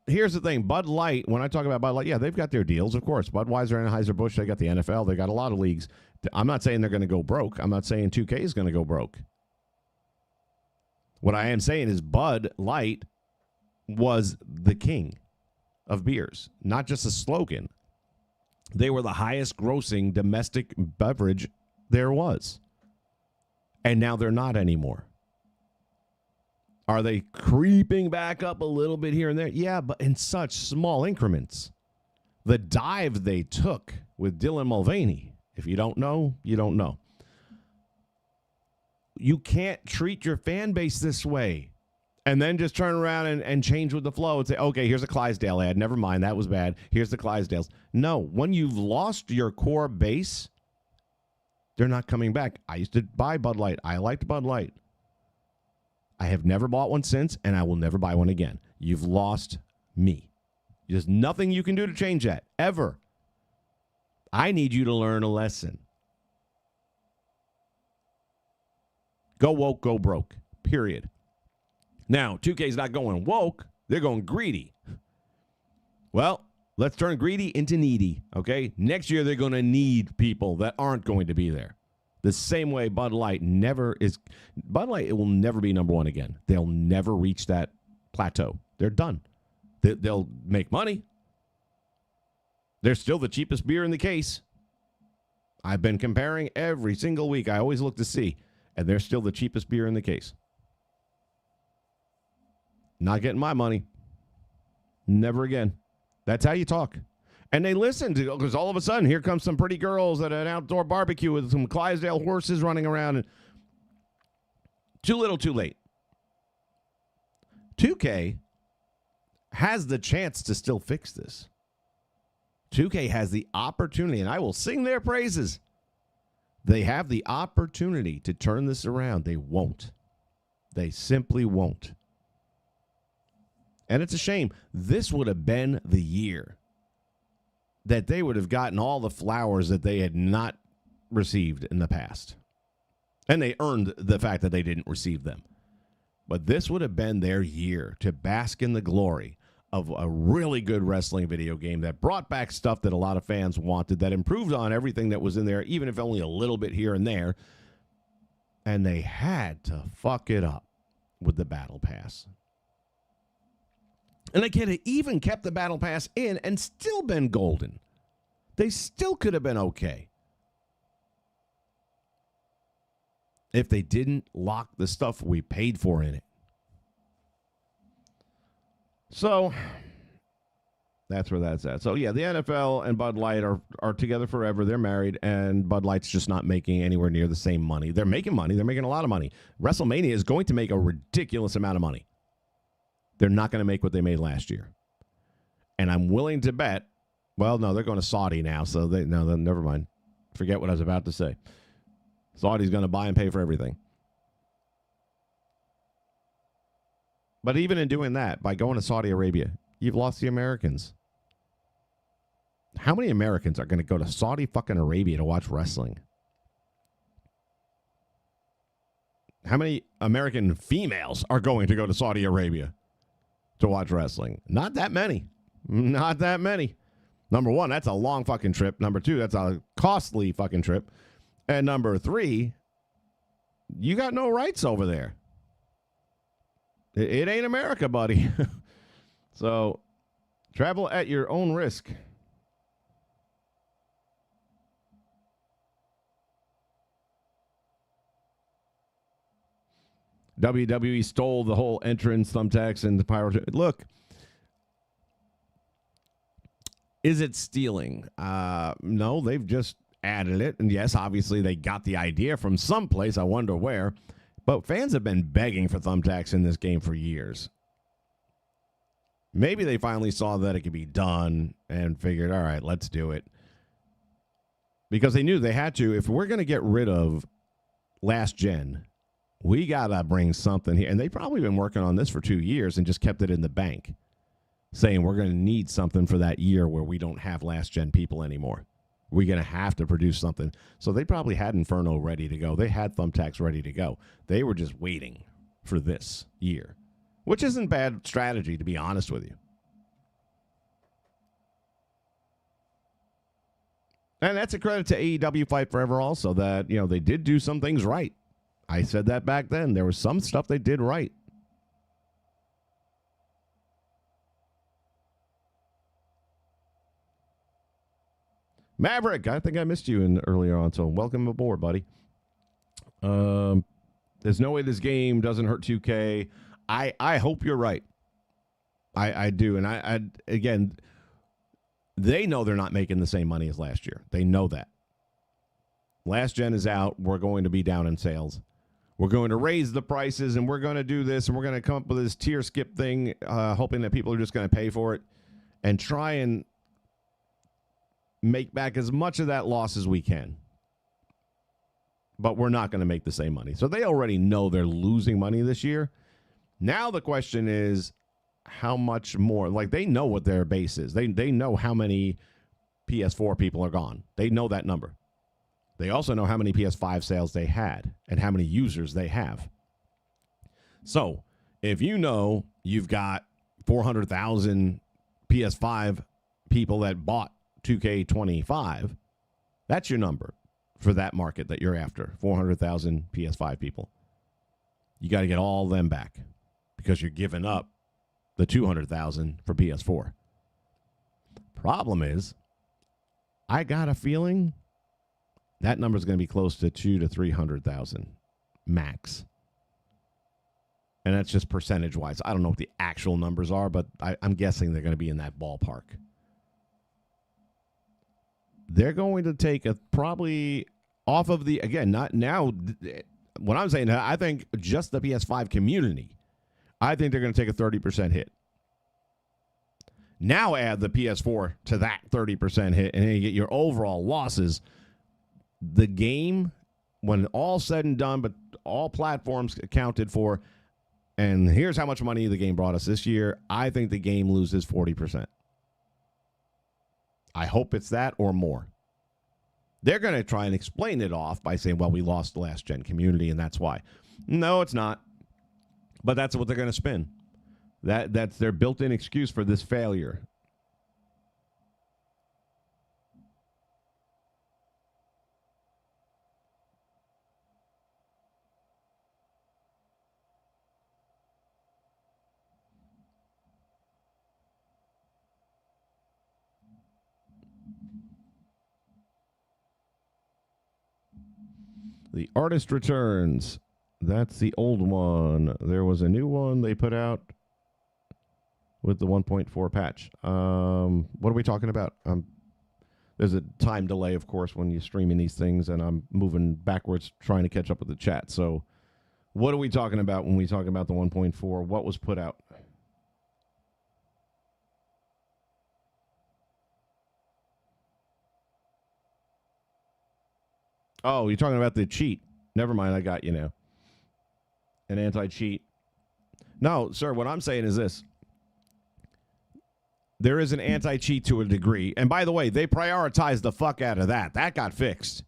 [SPEAKER 2] Here's the thing. Bud Light, when I talk about Bud Light, yeah, they've got their deals, of course. Budweiser, Anheuser-Busch, they got the NFL. They got a lot of leagues. I'm not saying they're going to go broke. I'm not saying 2K is going to go broke. What I am saying is Bud Light was the king of beers, not just a slogan. They were the highest grossing domestic beverage there was. And now they're not anymore. Are they creeping back up a little bit here and there? Yeah, but in such small increments. The dive they took with Dylan Mulvaney, if you don't know, you don't know. You can't treat your fan base this way and then just turn around and change with the flow and say, okay, here's a Clydesdale ad. Never mind, that was bad. Here's the Clydesdales. No, when you've lost your core base, they're not coming back. I used to buy Bud Light. I liked Bud Light. I have never bought one since, and I will never buy one again. You've lost me. There's nothing you can do to change that, ever. I need you to learn a lesson. Go woke, go broke, period. Now, 2K's not going woke. They're going greedy. Well, let's turn greedy into needy, okay? Next year, they're going to need people that aren't going to be there. The same way Bud Light never is. Bud Light, it will never be number one again. They'll never reach that plateau. They're done. They'll make money. They're still the cheapest beer in the case. I've been comparing every single week. I always look to see. And they're still the cheapest beer in the case. Not getting my money. Never again. That's how you talk. And they listen to, because all of a sudden, here comes some pretty girls at an outdoor barbecue with some Clydesdale horses running around. And too little, too late. 2K has the chance to still fix this. 2K has the opportunity, and I will sing their praises. They have the opportunity to turn this around. They won't. They simply won't. And it's a shame. This would have been the year that they would have gotten all the flowers that they had not received in the past. And they earned the fact that they didn't receive them. But this would have been their year to bask in the glory of a really good wrestling video game that brought back stuff that a lot of fans wanted, that improved on everything that was in there, even if only a little bit here and there. And they had to fuck it up with the Battle Pass. And they could have even kept the Battle Pass in and still been golden. They still could have been okay. If they didn't lock the stuff we paid for in it. So, that's where that's at. So, yeah, the NFL and Bud Light are together forever. They're married, and Bud Light's just not making anywhere near the same money. They're making money. They're making a lot of money. WrestleMania is going to make a ridiculous amount of money. They're not going to make what they made last year. And I'm willing to bet, well, no, they're going to Saudi now, so never mind. Forget what I was about to say. Saudi's going to buy and pay for everything. But even in doing that, by going to Saudi Arabia, you've lost the Americans. How many Americans are going to go to Saudi fucking Arabia to watch wrestling? How many American females are going to go to Saudi Arabia to watch wrestling? Not that many. Not that many. Number one, that's a long fucking trip. Number two, that's a costly fucking trip. And number three, you got no rights over there. It ain't America, buddy. So, travel at your own risk. WWE stole the whole entrance, thumbtacks, and the pyro. Look, Is it stealing? No, they've just added it. And yes, obviously they got the idea from someplace. I wonder where. But fans have been begging for thumbtacks in this game for years. Maybe they finally saw that it could be done and figured, all right, let's do it. Because they knew they had to. If we're going to get rid of last gen, we got to bring something here. And they've probably been working on this for 2 years and just kept it in the bank, saying we're going to need something for that year where we don't have last gen people anymore. We're going to have to produce something. So they probably had Inferno ready to go. They had thumbtacks ready to go. They were just waiting for this year, which isn't bad strategy, to be honest with you. And that's a credit to AEW Fight Forever also, that, you know, they did do some things right. I said that back then. There was some stuff they did right. Maverick, I think I missed you earlier on, so welcome aboard, buddy. There's no way this game doesn't hurt 2K. I hope you're right. I do. And I again, they know they're not making the same money as last year. They know that. Last gen is out. We're going to be down in sales. We're going to raise the prices, and we're going to do this, and we're going to come up with this tier skip thing, hoping that people are just going to pay for it and try and make back as much of that loss as we can. But we're not going to make the same money. So they already know they're losing money this year. Now the question is, how much more? Like, they know what their base is. They know how many PS4 people are gone. They know that number. They also know how many PS5 sales they had and how many users they have. So if you know you've got 400,000 PS5 people that bought 2K25, that's your number for that market that you're after, 400,000 PS5 people. You got to get all them back because you're giving up the 200,000 for PS4. Problem is, I got a feeling that number is going to be close to 200,000 to 300,000 max. And that's just percentage-wise. I don't know what the actual numbers are, but I'm guessing they're going to be in that ballpark. They're going to take a probably off of the, again, not now. What I'm saying, I think just the PS5 community, I think they're going to take a 30% hit. Now add the PS4 to that 30% hit, and then you get your overall losses. The game, when all said and done, but all platforms accounted for, and here's how much money the game brought us this year, I think the game loses 40%. I hope it's that or more. They're going to try and explain it off by saying, well, we lost the last gen community, and that's why. No, it's not. But that's what they're going to spin. That's their built-in excuse for this failure. The Artist Returns. That's the old one. There was a new one they put out with the 1.4 patch. What are we talking about? There's a time delay, of course, when you're streaming these things, and I'm moving backwards trying to catch up with the chat. So what are we talking about when we talk about the 1.4? What was put out? Oh, you're talking about the cheat. Never mind, I got you now. An anti-cheat. No, sir, what I'm saying is this. There is an anti-cheat to a degree. And by the way, they prioritized the fuck out of that. That got fixed.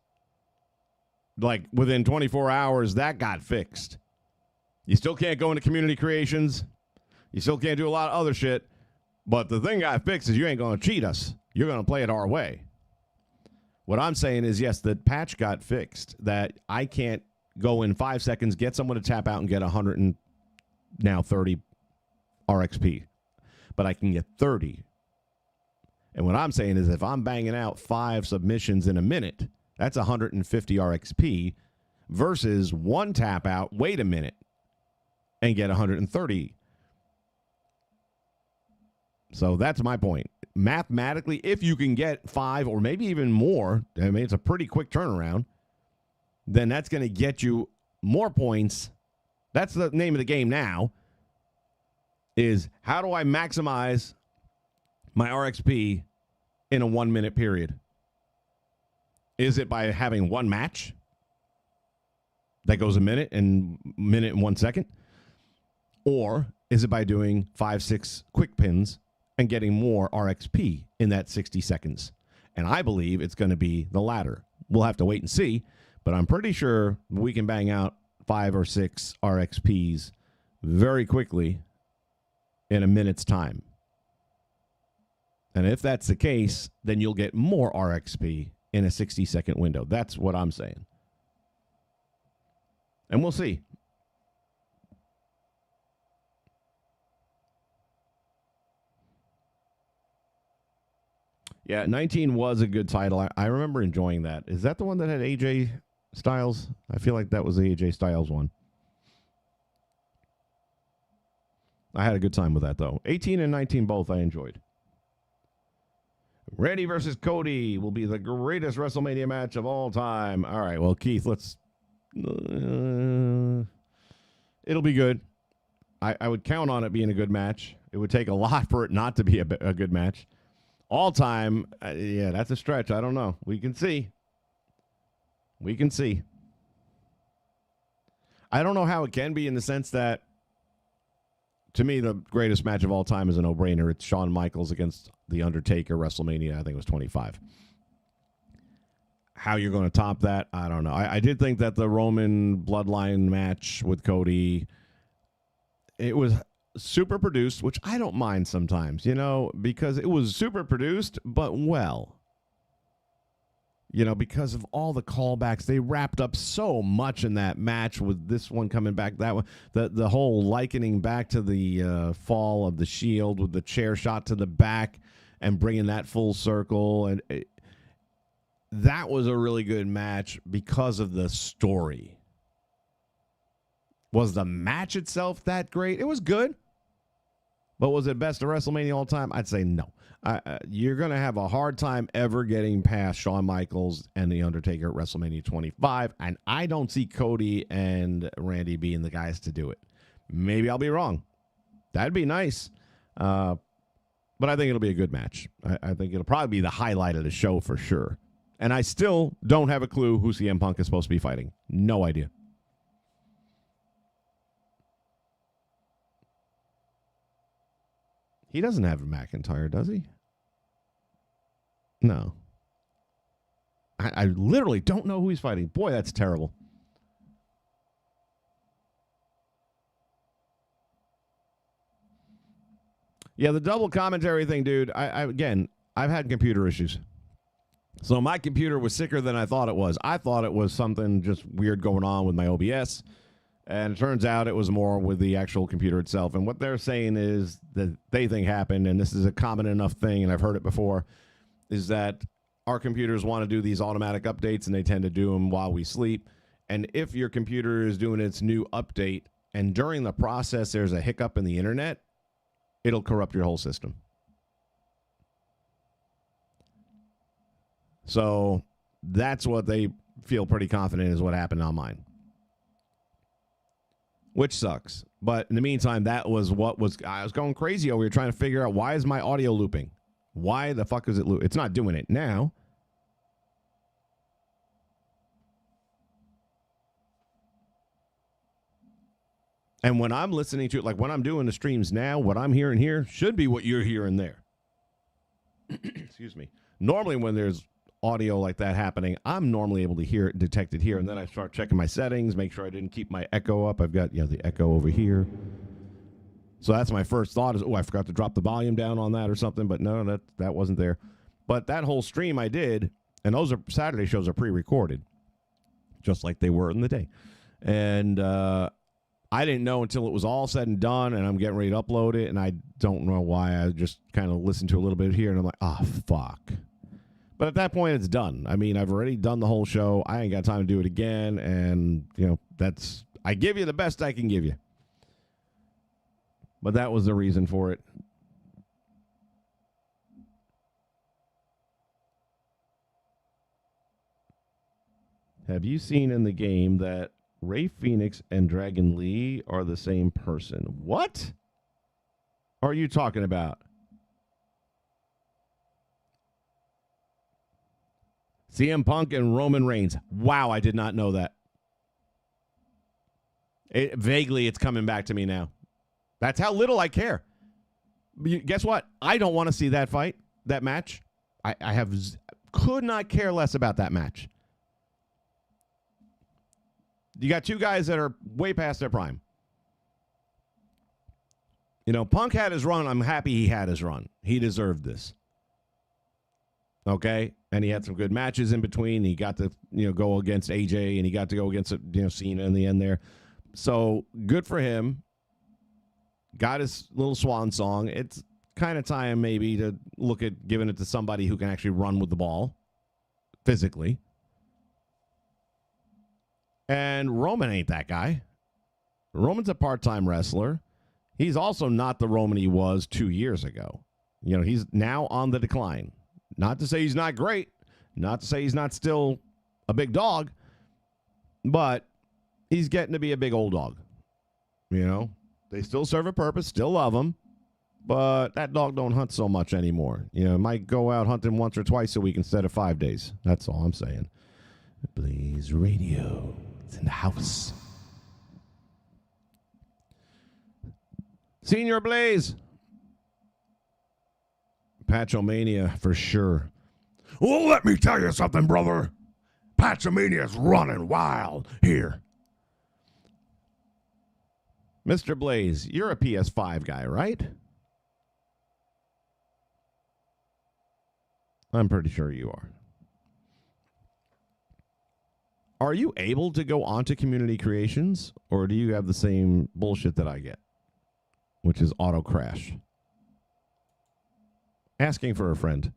[SPEAKER 2] Like, within 24 hours, that got fixed. You still can't go into community creations. You still can't do a lot of other shit. But the thing got fixed is you ain't going to cheat us. You're going to play it our way. What I'm saying is, yes, the patch got fixed, that I can't go in 5 seconds, get someone to tap out and get 130 RXP. But I can get 30. And what I'm saying is if I'm banging out 5 submissions in a minute, that's 150 RXP versus one tap out, wait a minute, and get 130. So that's my point. mathematically, if you can get 5 or maybe even more, I mean, it's a pretty quick turnaround, then that's going to get you more points. That's the name of the game now, is how do I maximize my RXP in a 1 minute period? Is it by having one match that goes a minute and 1 second? Or is it by doing 5, 6 quick pins and getting more RXP in that 60 seconds? And I believe it's going to be the latter. We'll have to wait and see, but I'm pretty sure we can bang out 5 or 6 RXPs very quickly in a minute's time. And if that's the case, then you'll get more RXP in a 60-second window. That's what I'm saying. And we'll see. Yeah, 19 was a good title. I remember enjoying that. Is that the one that had AJ Styles? I feel like that was the AJ Styles one. I had a good time with that, though. 18 and 19 both I enjoyed. Randy versus Cody will be the greatest WrestleMania match of all time. All right, well, Keith, let's... it'll be good. I would count on it being a good match. It would take a lot for it not to be a good match. All time, yeah, that's a stretch. I don't know. We can see. We can see. I don't know how it can be in the sense that, to me, the greatest match of all time is a no-brainer. It's Shawn Michaels against The Undertaker, WrestleMania, I think it was 25. How you're going to top that, I don't know. I did think that the Roman bloodline match with Cody, it was super produced, which I don't mind sometimes, because it was super produced, but well. Because of all the callbacks, they wrapped up so much in that match with this one coming back, that one, the whole likening back to the fall of the Shield with the chair shot to the back and bringing that full circle. And that was a really good match because of the story. Was the match itself that great? It was good. But was it best of WrestleMania all time? I'd say no. You're going to have a hard time ever getting past Shawn Michaels and The Undertaker at WrestleMania 25, and I don't see Cody and Randy being the guys to do it. Maybe I'll be wrong. That'd be nice. But I think it'll be a good match. I think it'll probably be the highlight of the show for sure. And I still don't have a clue who CM Punk is supposed to be fighting. No idea. He doesn't have a McIntyre, does he? No. I literally don't know who he's fighting. Boy, that's terrible. Yeah, the double commentary thing, dude. Again, I've had computer issues. So my computer was sicker than I thought it was. I thought it was something just weird going on with my OBS. And it turns out it was more with the actual computer itself. And what they're saying is that they think happened, and this is a common enough thing, and I've heard it before, is that our computers want to do these automatic updates, and they tend to do them while we sleep. And if your computer is doing its new update, and during the process there's a hiccup in the internet, it'll corrupt your whole system. So that's what they feel pretty confident is what happened on mine. Which sucks. But in the meantime, that was I was going crazy over here trying to figure out, why is my audio looping? Why the fuck is it looping? It's not doing it now. And when I'm listening to it, like when I'm doing the streams now, what I'm hearing here should be what you're hearing there. Excuse me. Normally when there's audio like that happening, I'm normally able to hear it, detect it here, and then I start checking my settings, make sure I didn't keep my echo up. I've got the echo over here. So that's my first thought is, I forgot to drop the volume down on that or something, but no, that wasn't there. But that whole stream I did, and those Saturday shows are pre-recorded, just like they were in the day. And I didn't know until it was all said and done, and I'm getting ready to upload it, and I don't know why. I just kind of listened to a little bit here, and I'm like, oh, fuck. But at that point, it's done. I mean, I've already done the whole show. I ain't got time to do it again. And, I give you the best I can give you. But that was the reason for it. Have you seen in the game that Ray Phoenix and Dragon Lee are the same person? What are you talking about? CM Punk and Roman Reigns. Wow, I did not know that. Vaguely, it's coming back to me now. That's how little I care. Guess what? I don't want to see that fight, that match. Could not care less about that match. You got two guys that are way past their prime. You know, Punk had his run. I'm happy he had his run. He deserved this. Okay? And he had some good matches in between. He got to, go against AJ, and he got to go against, Cena in the end there. So, good for him. Got his little swan song. It's kind of time maybe to look at giving it to somebody who can actually run with the ball physically. And Roman ain't that guy. Roman's a part-time wrestler. He's also not the Roman he was 2 years ago. He's now on the decline. Not to say he's not great. Not to say he's not still a big dog. But he's getting to be a big old dog. They still serve a purpose, still love him. But that dog don't hunt so much anymore. Might go out hunting once or twice a week instead of 5 days. That's all I'm saying. Blaze Radio. It's in the house. Senior Blaze. Patchomania for sure. Well, let me tell you something, brother. Patchomania's running wild here. Mr. Blaze, you're a PS5 guy, right? I'm pretty sure you are. Are you able to go onto Community Creations, or do you have the same bullshit that I get, which is auto crash? Asking for a friend.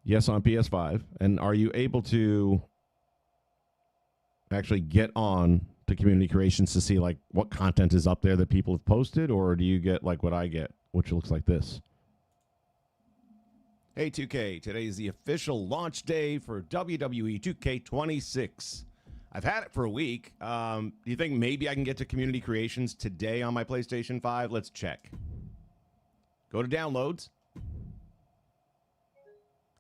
[SPEAKER 2] Yes, on PS5. And are you able to actually get on to Community Creations to see like what content is up there that people have posted, or do you get like what I get, which looks like this? Hey 2K, today is the official launch day for WWE 2K26. I've had it for a week. Do you think maybe I can get to Community Creations today on my PlayStation 5? Let's check. Go to downloads.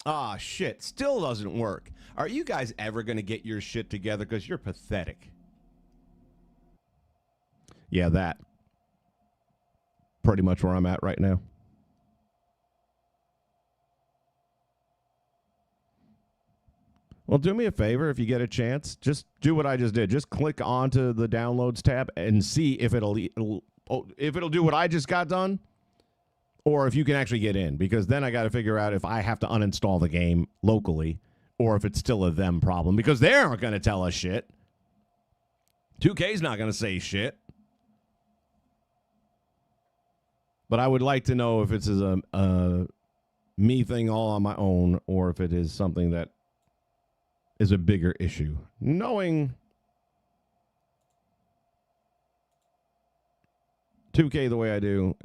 [SPEAKER 2] Ah, shit. Still doesn't work. Are you guys ever going to get your shit together? Because you're pathetic. Yeah, that. Pretty much where I'm at right now. Well, do me a favor if you get a chance. Just do what I just did. Just click onto the downloads tab and see if it'll do what I just got done. Or if you can actually get in, because then I got to figure out if I have to uninstall the game locally or if it's still a them problem, because they aren't going to tell us shit. 2K's not going to say shit. But I would like to know if it's a me thing all on my own or if it is something that is a bigger issue. Knowing 2K the way I do,